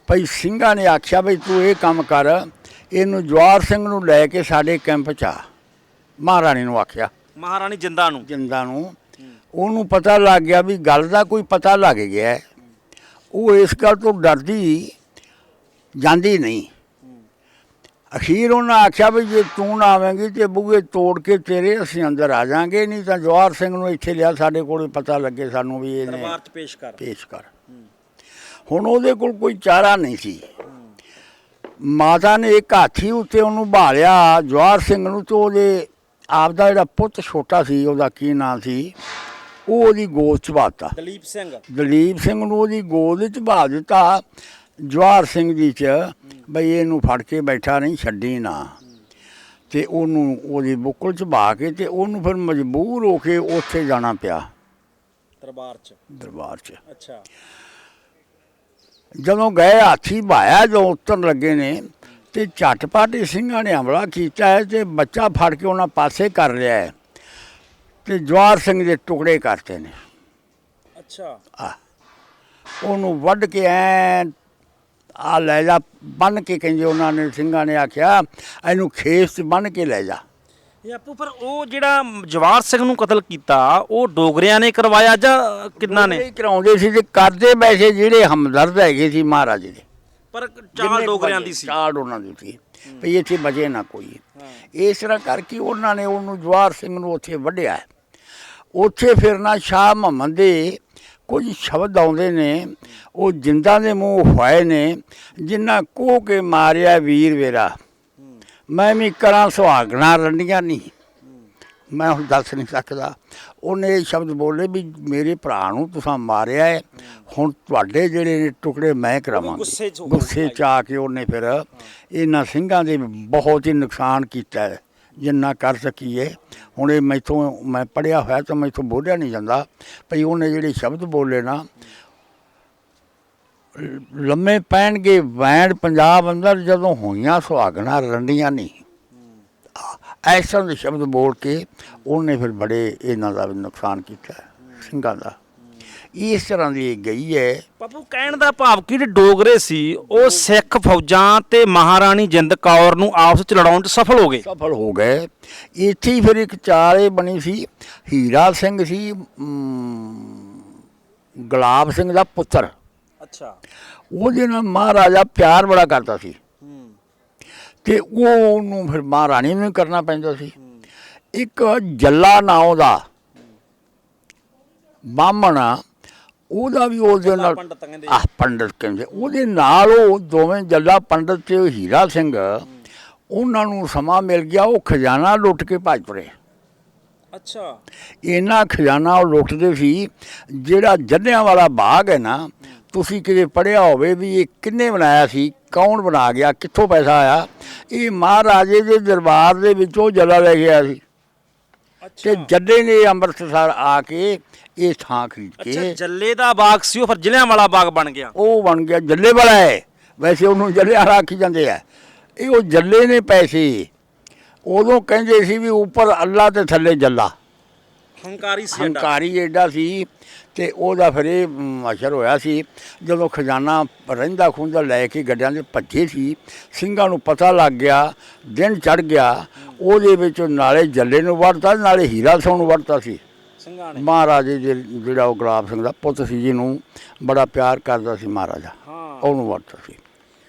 ਭਈ ਸਿੰਘਾਂ ਨੇ ਆਖਿਆ ਬਈ ਤੂੰ ਇਹ ਕੰਮ ਕਰ, ਇਹਨੂੰ ਜਵਾਹਰ ਸਿੰਘ ਨੂੰ ਲੈ ਕੇ ਸਾਡੇ ਕੈਂਪ 'ਚ ਆ। ਮਹਾਰਾਣੀ ਨੂੰ ਆਖਿਆ, ਮਹਾਰਾਣੀ ਜਿੰਦਾ ਨੂੰ। ਉਹਨੂੰ ਪਤਾ ਲੱਗ ਗਿਆ ਵੀ ਗੱਲ ਦਾ ਕੋਈ ਪਤਾ ਲੱਗ ਗਿਆ। ਉਹ ਇਸ ਗੱਲ ਤੋਂ ਡਰਦੀ ਜਾਂਦੀ ਨਹੀਂ। ਅਖੀਰ ਉਹਨਾਂ ਆਖਿਆ ਵੀ ਜੇ ਤੂੰ ਨਾ ਆਵੇਂਗੀ ਤੇ ਬੂਹੇ ਤੋੜ ਕੇ ਤੇਰੇ ਅਸੀਂ ਅੰਦਰ ਆ ਜਾਾਂਗੇ, ਨਹੀਂ ਤਾਂ ਜਵਾਹਰ ਸਿੰਘ ਨੂੰ ਇੱਥੇ ਲਿਆ, ਸਾਡੇ ਕੋਲ ਪਤਾ ਲੱਗੇ ਸਾਨੂੰ ਵੀ ਇਹਨੇ ਦਰਬਾਰ 'ਚ ਪੇਸ਼ ਕਰ। ਹੁਣ ਉਹਦੇ ਕੋਲ ਕੋਈ ਚਾਰਾ ਨਹੀਂ ਸੀ। ਮਾਤਾ ਨੇ ਇੱਕ ਹਾਥੀ ਉੱਤੇ ਉਹਨੂੰ ਭਾਲਿਆ ਜਵਾਹਰ ਸਿੰਘ ਨੂੰ, ਤੇ ਉਹਦੇ ਆਪ ਦਾ ਜਿਹੜਾ ਪੁੱਤ ਛੋਟਾ ਸੀ, ਉਹਦਾ ਕੀ ਨਾਂ ਸੀ, ਉਹ ਉਹਦੀ ਗੋਦ 'ਚ ਪਾਤਾ। ਦਲੀਪ ਸਿੰਘ ਨੂੰ ਉਹਦੀ ਗੋਦ 'ਚ ਪਾ ਦਿੱਤਾ ਜਵਾਹਰ ਸਿੰਘ ਜੀ 'ਚ, ਬਈ ਇਹਨੂੰ ਫੜ ਕੇ ਬੈਠਾ ਨਹੀਂ, ਛੱਡੀ ਨਾ। ਤੇ ਉਹਨੂੰ ਉਹਦੀ ਬੁੱਕਲ 'ਚ ਪਾ ਕੇ ਤੇ ਉਹਨੂੰ ਫਿਰ ਮਜਬੂਰ ਹੋ ਕੇ ਉੱਥੇ ਜਾਣਾ ਪਿਆ ਦਰਬਾਰ 'ਚ। ਅੱਛਾ, ਜਦੋਂ ਗਏ ਹਾਥੀ ਭਾਇਆ, ਜੋ ਉਤਰਨ ਲੱਗੇ ਨੇ ਤੇ ਝਟਪਟ ਸਿੰਘਾਂ ਨੇ ਹਮਲਾ ਕੀਤਾ ਹੈ ਤੇ ਬੱਚਾ ਫੜ ਕੇ ਉਹਨਾਂ ਪਾਸੇ ਕਰ ਲਿਆ ਹੈ ਤੇ ਜਵਾਹਰ ਸਿੰਘ ਦੇ ਟੁਕੜੇ ਕਰਤੇ ਨੇ। ਅੱਛਾ, ਉਹਨੂੰ ਵੱਢ ਕੇ ਆ ਲੈ ਜਾ ਬੰਨ੍ਹ ਕੇ, ਕਹਿੰਦੇ ਉਹਨਾਂ ਨੇ ਸਿੰਘਾਂ ਨੇ ਆਖਿਆ ਇਹਨੂੰ ਖੇਸ 'ਚ ਬੰਨ੍ਹ ਕੇ ਲੈ ਜਾ। ਇਹ ਆਪੂ ਪਰ ਉਹ ਜਿਹੜਾ ਜਵਾਹਰ ਸਿੰਘ ਨੂੰ ਕਤਲ ਕੀਤਾ ਉਹ ਡੋਗਰਿਆਂ ਨੇ ਕਰਵਾਇਆ ਜਾਂ ਕਿੰਨਾ ਨੇ ਕਰਾਉਂਦੇ ਸੀ ਤੇ ਕਰਦੇ ਵੈਸੇ ਜਿਹੜੇ ਹਮਦਰਦ ਹੈਗੇ ਸੀ ਮਹਾਰਾਜੇ ਦੇ, ਪਰ ਚਾਲ ਡੋਗਰਿਆਂ ਦੀ ਸੀ, ਚਾਲ ਉਹਨਾਂ ਦੀ ਸੀ ਵੀ ਇੱਥੇ ਬਚੇ ਨਾ ਕੋਈ। ਇਸ ਤਰ੍ਹਾਂ ਕਰਕੇ ਉਹਨਾਂ ਨੇ ਉਹਨੂੰ ਜਵਾਹਰ ਸਿੰਘ ਨੂੰ ਉੱਥੇ ਵੱਢਿਆ। ਉੱਥੇ ਫਿਰ ਨਾ ਸ਼ਾਹ ਮੁਹੰਮਦ ਦੇ ਕੁਝ ਸ਼ਬਦ ਆਉਂਦੇ ਨੇ, ਉਹ ਜਿੰਦਾਂ ਦੇ ਮੂੰਹ ਹੋਏ ਨੇ, ਜਿੰਨਾ ਕੋਹ ਕੇ ਮਾਰਿਆ ਵੀਰ ਵੇਰਾ, ਮੈਂ ਵੀ ਕਰਾਂ ਸੁਹਾਗਣਾ ਰੰਡੀਆਂ ਨਹੀਂ, ਮੈਂ ਹੁਣ ਦੱਸ ਨਹੀਂ ਸਕਦਾ। ਉਹਨੇ ਇਹ ਸ਼ਬਦ ਬੋਲੇ ਵੀ ਮੇਰੇ ਭਰਾ ਨੂੰ ਤੁਸੀਂ ਮਾਰਿਆ ਹੈ, ਹੁਣ ਤੁਹਾਡੇ ਜਿਹੜੇ ਨੇ ਟੁਕੜੇ ਮੈਂ ਕਰਾਵਾਂਗਾ। ਗੁੱਸੇ 'ਚ ਆ ਕੇ ਉਹਨੇ ਫਿਰ ਇਹਨਾਂ ਸਿੰਘਾਂ ਦੇ ਬਹੁਤ ਹੀ ਨੁਕਸਾਨ ਕੀਤਾ ਹੈ, ਜਿੰਨਾ ਕਰ ਸਕੀਏ। ਹੁਣ ਇਹ ਮੈਂ ਪੜ੍ਹਿਆ ਹੋਇਆ ਤਾਂ ਮੈਥੋਂ ਬੋਲਿਆ ਨਹੀਂ ਜਾਂਦਾ ਭਈ ਉਹਨੇ ਜਿਹੜੇ ਸ਼ਬਦ ਬੋਲੇ ਨਾ, ਲੰਮੇ ਪੈਣਗੇ ਵੈਣ ਪੰਜਾਬ ਅੰਦਰ ਜਦੋਂ ਹੋਈਆਂ ਸੁਹਾਗਣਾ ਰੰਡੀਆਂ ਨਹੀਂ, ਇਸ ਤਰ੍ਹਾਂ ਦੇ ਸ਼ਬਦ ਬੋਲ ਕੇ ਉਹਨੇ ਫਿਰ ਬੜੇ ਇਹਨਾਂ ਦਾ ਵੀ ਨੁਕਸਾਨ ਕੀਤਾ ਸਿੰਘਾਂ ਦਾ। ਇਸ ਤਰ੍ਹਾਂ ਦੀ ਗਈ ਹੈ। ਬਾਪੂ ਕਹਿਣ ਦਾ ਭਾਵ ਕਿ ਜਿਹੜੇ ਡੋਗਰੇ ਸੀ ਉਹ ਸਿੱਖ ਫੌਜਾਂ ਤੇ ਮਹਾਰਾਣੀ ਜਿੰਦ ਕੌਰ ਨੂੰ ਆਪਸ ਵਿੱਚ ਲੜਾਉਣ 'ਚ ਸਫਲ ਹੋ ਗਏ। ਇੱਥੇ ਹੀ ਫਿਰ ਇੱਕ ਚਾਲ ਇਹ ਬਣੀ ਸੀ, ਹੀਰਾ ਸਿੰਘ ਸੀ ਗੁਲਾਬ ਸਿੰਘ ਦਾ ਪੁੱਤਰ। ਅੱਛਾ, ਉਹਦੇ ਨਾਲ ਮਹਾਰਾਜਾ ਪਿਆਰ ਬੜਾ ਕਰਦਾ ਸੀ ਤੇ ਉਹਨੂੰ ਫਿਰ ਮਹਾਰਾਣੀ ਨੂੰ ਕਰਨਾ ਪੈਂਦਾ ਸੀ। ਇੱਕ ਜੱਲਾ ਨਾਂ ਦਾ ਬਾਹਮਣ, ਉਹਦਾ ਵੀ ਉਹਦੇ ਨਾਲ ਪੰਡਤ ਕਹਿੰਦੇ ਆਹ ਪੰਡਤ ਕਹਿੰਦੇ, ਉਹਦੇ ਨਾਲ ਉਹ ਦੋਵੇਂ ਜੱਲਾ ਪੰਡਤ ਤੇ ਹੀਰਾ ਸਿੰਘ ਉਹਨਾਂ ਨੂੰ ਸਮਾਂ ਮਿਲ ਗਿਆ, ਉਹ ਖਜ਼ਾਨਾ ਲੁੱਟ ਕੇ ਭੱਜ ਪੜੇ। ਅੱਛਾ, ਇੰਨਾ ਖਜ਼ਾਨਾ ਉਹ ਲੁੱਟਦੇ ਸੀ। ਜਿਹੜਾ ਜਲਿਆਂਵਾਲਾ ਬਾਗ ਹੈ ਨਾ, ਤੁਸੀਂ ਕਿਤੇ ਪੜ੍ਹਿਆ ਹੋਵੇ ਵੀ ਇਹ ਕਿਹਨੇ ਬਣਾਇਆ ਸੀ, ਕੌਣ ਬਣਾ ਗਿਆ, ਕਿੱਥੋਂ ਪੈਸਾ ਆਇਆ, ਇਹ ਮਹਾਰਾਜੇ ਦੇ ਦਰਬਾਰ ਦੇ ਵਿੱਚੋਂ ਜੱਲਾ ਲੈ ਗਿਆ ਸੀ। ਤੇ ਜੱਲੇ ਨੇ ਅੰਮ੍ਰਿਤਸਰ ਆ ਕੇ ਇਹ ਥਾਂ ਖਰੀਦ ਕੇ, ਜੱਲੇ ਦਾ ਬਾਗ ਸੀ ਉਹ, ਫਿਰ ਜਲਿਆਂਵਾਲਾ ਬਾਗ ਬਣ ਗਿਆ। ਉਹ ਬਣ ਗਿਆ ਜੱਲੇ ਵਾਲਾ ਹੈ। ਵੈਸੇ ਉਹਨੂੰ ਜਲਿਆਂਵਾਲਾ ਆਖੀ ਜਾਂਦੇ ਆ। ਇਹ ਉਹ ਜੱਲੇ ਨੇ ਪੈਸੇ, ਉਦੋਂ ਕਹਿੰਦੇ ਸੀ ਵੀ ਉੱਪਰ ਅੱਲਾ ਤੇ ਥੱਲੇ ਜੱਲਾ, ਹੰਕਾਰੀ ਸੀ, ਹੰਕਾਰੀ ਐਡਾ ਸੀ। ਤੇ ਉਹਦਾ ਫਿਰ ਇਹ ਅਸਰ ਹੋਇਆ ਸੀ, ਜਦੋਂ ਖਜ਼ਾਨਾ ਰਹਿੰਦਾ ਖੁੰਦਾ ਲੈ ਕੇ ਗੱਡਿਆਂ ਦੇ ਭੱਜੇ ਸੀ, ਸਿੰਘਾਂ ਨੂੰ ਪਤਾ ਲੱਗ ਗਿਆ, ਦਿਨ ਚੜ੍ਹ ਗਿਆ, ਉਹਦੇ ਵਿੱਚ ਨਾਲੇ ਜੱਲੇ ਨੂੰ ਵੜਤਾ, ਨਾਲੇ ਹੀਰਾ ਸਿੰਘ ਨੂੰ ਵੜਤਾ ਸੀ। ਮਹਾਰਾਜੇ ਦੇ ਜਿਹੜਾ ਉਹ ਗੁਲਾਬ ਸਿੰਘ ਦਾ ਪੁੱਤ ਸੀ, ਜਿਹਨੂੰ ਬੜਾ ਪਿਆਰ ਕਰਦਾ ਸੀ ਮਹਾਰਾਜਾ, ਉਹਨੂੰ ਵੜਤਾ ਸੀ।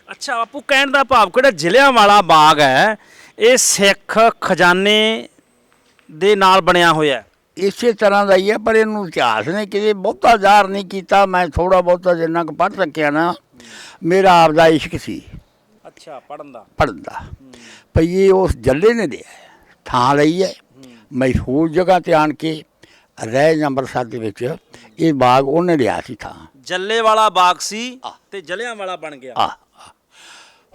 ਅੱਛਾ ਬਾਪੂ, ਕਹਿਣ ਦਾ ਭਾਵ ਕਿਹੜਾ ਜਲਿਆਂਵਾਲਾ ਬਾਗ ਹੈ, ਇਹ ਸਿੱਖ ਖਜ਼ਾਨੇ ਦੇ ਨਾਲ ਬਣਿਆ ਹੋਇਆ? ਇਸੇ ਤਰ੍ਹਾਂ ਦਾ ਹੀ ਹੈ, ਪਰ ਇਹਨੂੰ ਇਤਿਹਾਸ ਨੇ ਕਿਤੇ ਬਹੁਤਾ ਜ਼ਾਹਰ ਨਹੀਂ ਕੀਤਾ। ਮੈਂ ਥੋੜ੍ਹਾ ਬਹੁਤਾ ਜਿੰਨਾ ਕੁ ਪੜ੍ਹ ਸਕਿਆ ਨਾ, ਮੇਰਾ ਆਪ ਦਾ ਇਸ਼ਕ ਸੀ। ਅੱਛਾ, ਪੜ੍ਹਨ ਦਾ ਭਈ ਇਹ ਉਸ ਜੱਲੇ ਨੇ ਲਿਆ ਥਾਂ ਲਈ ਹੈ, ਮਸ਼ਹੂਰ ਜਗ੍ਹਾ 'ਤੇ ਆਣ ਕੇ ਰਹਿ ਅੰਮ੍ਰਿਤਸਰ ਦੇ ਵਿੱਚ। ਇਹ ਬਾਗ ਉਹਨੇ ਲਿਆ ਸੀ ਥਾਂ, ਜੱਲੇ ਵਾਲਾ ਬਾਗ ਸੀ ਤੇ ਜਲਿਆਂਵਾਲਾ ਬਣ ਗਿਆ।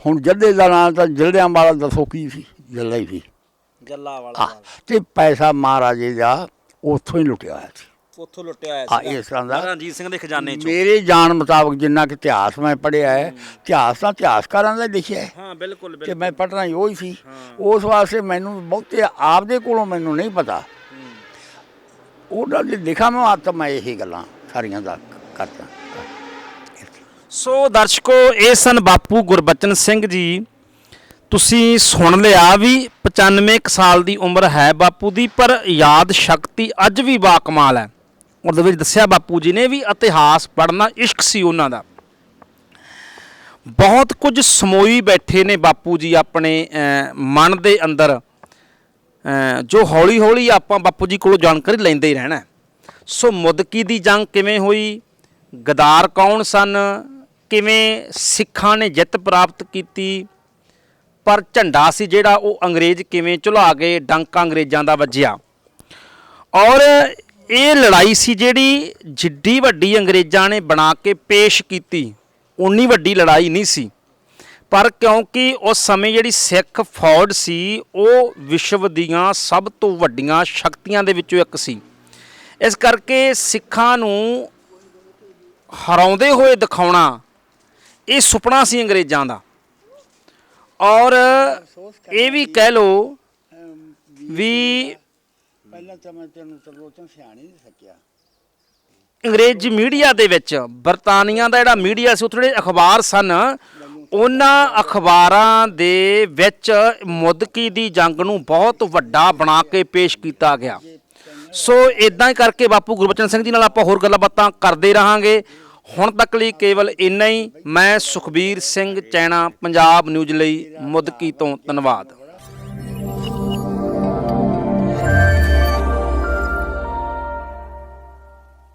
ਹੁਣ ਜੱਲੇ ਦਾ ਨਾਂ ਤਾਂ ਜਲਿਆਂਵਾਲਾ ਦੱਸੋ ਕੀ ਸੀ, ਜੱਲਾ ਹੀ ਸੀ, ਜੱਲਾ ਵਾਲਾ। ਤੇ ਪੈਸਾ ਮਹਾਰਾਜੇ ਦਾ ਉੱਥੋਂ ਹੀ ਲੁੱਟਿਆ ਹੋਇਆ ਸੀ, ਉੱਥੋਂ ਲੁੱਟਿਆ ਹੋਇਆ ਸੀ ਇਸ ਤਰ੍ਹਾਂ ਦਾ ਰਣਜੀਤ ਸਿੰਘ ਦੇ ਖਜ਼ਾਨੇ ਚੋਂ। ਮੇਰੇ ਜਾਣ ਮੁਤਾਬਕ ਜਿੰਨਾ ਕਿ ਇਤਿਹਾਸ ਮੈਂ ਪੜ੍ਹਿਆ ਹੈ, ਇਤਿਹਾਸ ਤਾਂ ਇਤਿਹਾਸਕਾਰਾਂ ਦਾ ਲਿਖਿਆ ਹੈ। ਹਾਂ ਬਿਲਕੁਲ, ਤੇ ਮੈਂ ਪੜ੍ਹਨਾ ਹੀ ਉਹ ਹੀ ਸੀ। ਉਸ ਵਾਸਤੇ ਮੈਨੂੰ ਬਹੁਤੇ ਆਪਦੇ ਕੋਲੋਂ ਮੈਨੂੰ ਨਹੀਂ ਪਤਾ, ਉਹਨਾਂ ਦੇ ਲਿਖਾ ਮੈਂ ਆਤ ਮੈਂ ਇਹੀ ਗੱਲਾਂ ਸਾਰੀਆਂ ਦਾ ਕਰਦਾ। ਸੋ ਦਰਸ਼ਕੋ, ਇਹ ਸਨ ਬਾਪੂ ਗੁਰਬਚਨ ਸਿੰਘ ਜੀ। ਤੁਸੀਂ ਸੁਣ ਲਿਆ ਵੀ 95 ਕੁ ਸਾਲ ਦੀ ਉਮਰ ਹੈ ਬਾਪੂ ਦੀ, ਪਰ ਯਾਦ ਸ਼ਕਤੀ ਅੱਜ ਵੀ ਬਾਕਮਾਲ ਹੈ। ਉਹਦੇ ਵਿੱਚ ਦੱਸਿਆ ਬਾਪੂ ਜੀ ਨੇ ਵੀ ਇਤਿਹਾਸ ਪੜ੍ਹਨਾ ਇਸ਼ਕ ਸੀ ਉਹਨਾਂ ਦਾ। ਬਹੁਤ ਕੁਝ ਸਮੋਈ ਬੈਠੇ ਨੇ ਬਾਪੂ ਜੀ ਆਪਣੇ ਮਨ ਦੇ ਅੰਦਰ, ਜੋ ਹੌਲੀ ਹੌਲੀ ਆਪਾਂ ਬਾਪੂ ਜੀ ਕੋਲੋਂ ਜਾਣਕਾਰੀ ਲੈਂਦੇ ਹੀ ਰਹਿਣਾ। ਸੋ ਮੁਦਕੀ ਦੀ ਜੰਗ ਕਿਵੇਂ ਹੋਈ, ਗਦਾਰ ਕੌਣ ਸਨ, ਕਿਵੇਂ ਸਿੱਖਾਂ ਨੇ ਜਿੱਤ ਪ੍ਰਾਪਤ ਕੀਤੀ, ਪਰ ਝੰਡਾ ਸੀ ਜਿਹੜਾ ਉਹ ਅੰਗਰੇਜ਼ ਕਿਵੇਂ ਝੁਲਾ ਕੇ ਡੰਕਾ ਅੰਗਰੇਜ਼ਾਂ ਦਾ ਵੱਜਿਆ। ਔਰ ਇਹ ਲੜਾਈ ਸੀ ਜਿਹੜੀ ਜਿੱਡੀ ਵੱਡੀ ਅੰਗਰੇਜ਼ਾਂ ਨੇ ਬਣਾ ਕੇ ਪੇਸ਼ ਕੀਤੀ, ਉਨੀ ਵੱਡੀ ਲੜਾਈ ਨਹੀਂ ਸੀ, ਪਰ ਕਿਉਂਕਿ ਉਸ ਸਮੇਂ ਜਿਹੜੀ ਸਿੱਖ ਫੌਜ ਸੀ ਉਹ ਵਿਸ਼ਵ ਦੀਆਂ ਸਭ ਤੋਂ ਵੱਡੀਆਂ ਸ਼ਕਤੀਆਂ ਦੇ ਵਿੱਚੋਂ ਇੱਕ ਸੀ। ਇਸ ਕਰਕੇ ਸਿੱਖਾਂ ਨੂੰ ਹਰਾਉਂਦੇ ਹੋਏ ਦਿਖਾਉਣਾ ਇਹ ਸੁਪਨਾ ਸੀ ਅੰਗਰੇਜ਼ਾਂ ਦਾ। ਔਰ ਇਹ ਵੀ ਕਹਿ ਲਓ ਵੀ ਪਹਿਲਾਂ ਤਾਂ ਮੈਂ ਤੈਨੂੰ ਤਰਲੋਚਨ ਸਿਆਣੀ ਨਹੀਂ ਸਕਿਆ। ਅੰਗਰੇਜ਼ ਮੀਡੀਆ ਦੇ ਵਿੱਚ, ਬਰਤਾਨੀਆ ਦਾ ਜਿਹੜਾ ਮੀਡੀਆ ਸੀ, ਉੱਥੇ ਜਿਹੜੇ ਅਖਬਾਰ ਸਨ, ਉਹਨਾਂ ਅਖਬਾਰਾਂ ਦੇ ਵਿੱਚ ਮੁਦਕੀ ਦੀ ਜੰਗ ਨੂੰ ਬਹੁਤ ਵੱਡਾ ਬਣਾ ਕੇ ਪੇਸ਼ ਕੀਤਾ ਗਿਆ। ਸੋ ਇਦਾਂ ਹੀ ਕਰਕੇ ਬਾਪੂ ਗੁਰਬਚਨ ਸਿੰਘ ਜੀ ਨਾਲ ਆਪਾਂ ਹੋਰ ਗੱਲਾਂ ਬਾਤਾਂ ਕਰਦੇ ਰਹਾਂਗੇ। ਹੁਣ ਤੱਕ ਲਈ ਕੇਵਲ ਇੰਨਾ ਹੀ। ਮੈਂ ਸੁਖਬੀਰ ਸਿੰਘ ਚੈਣਾ, ਪੰਜਾਬ ਨਿਊਜ਼ ਲਈ ਮੁਦਕੀ ਤੋਂ। ਧੰਨਵਾਦ।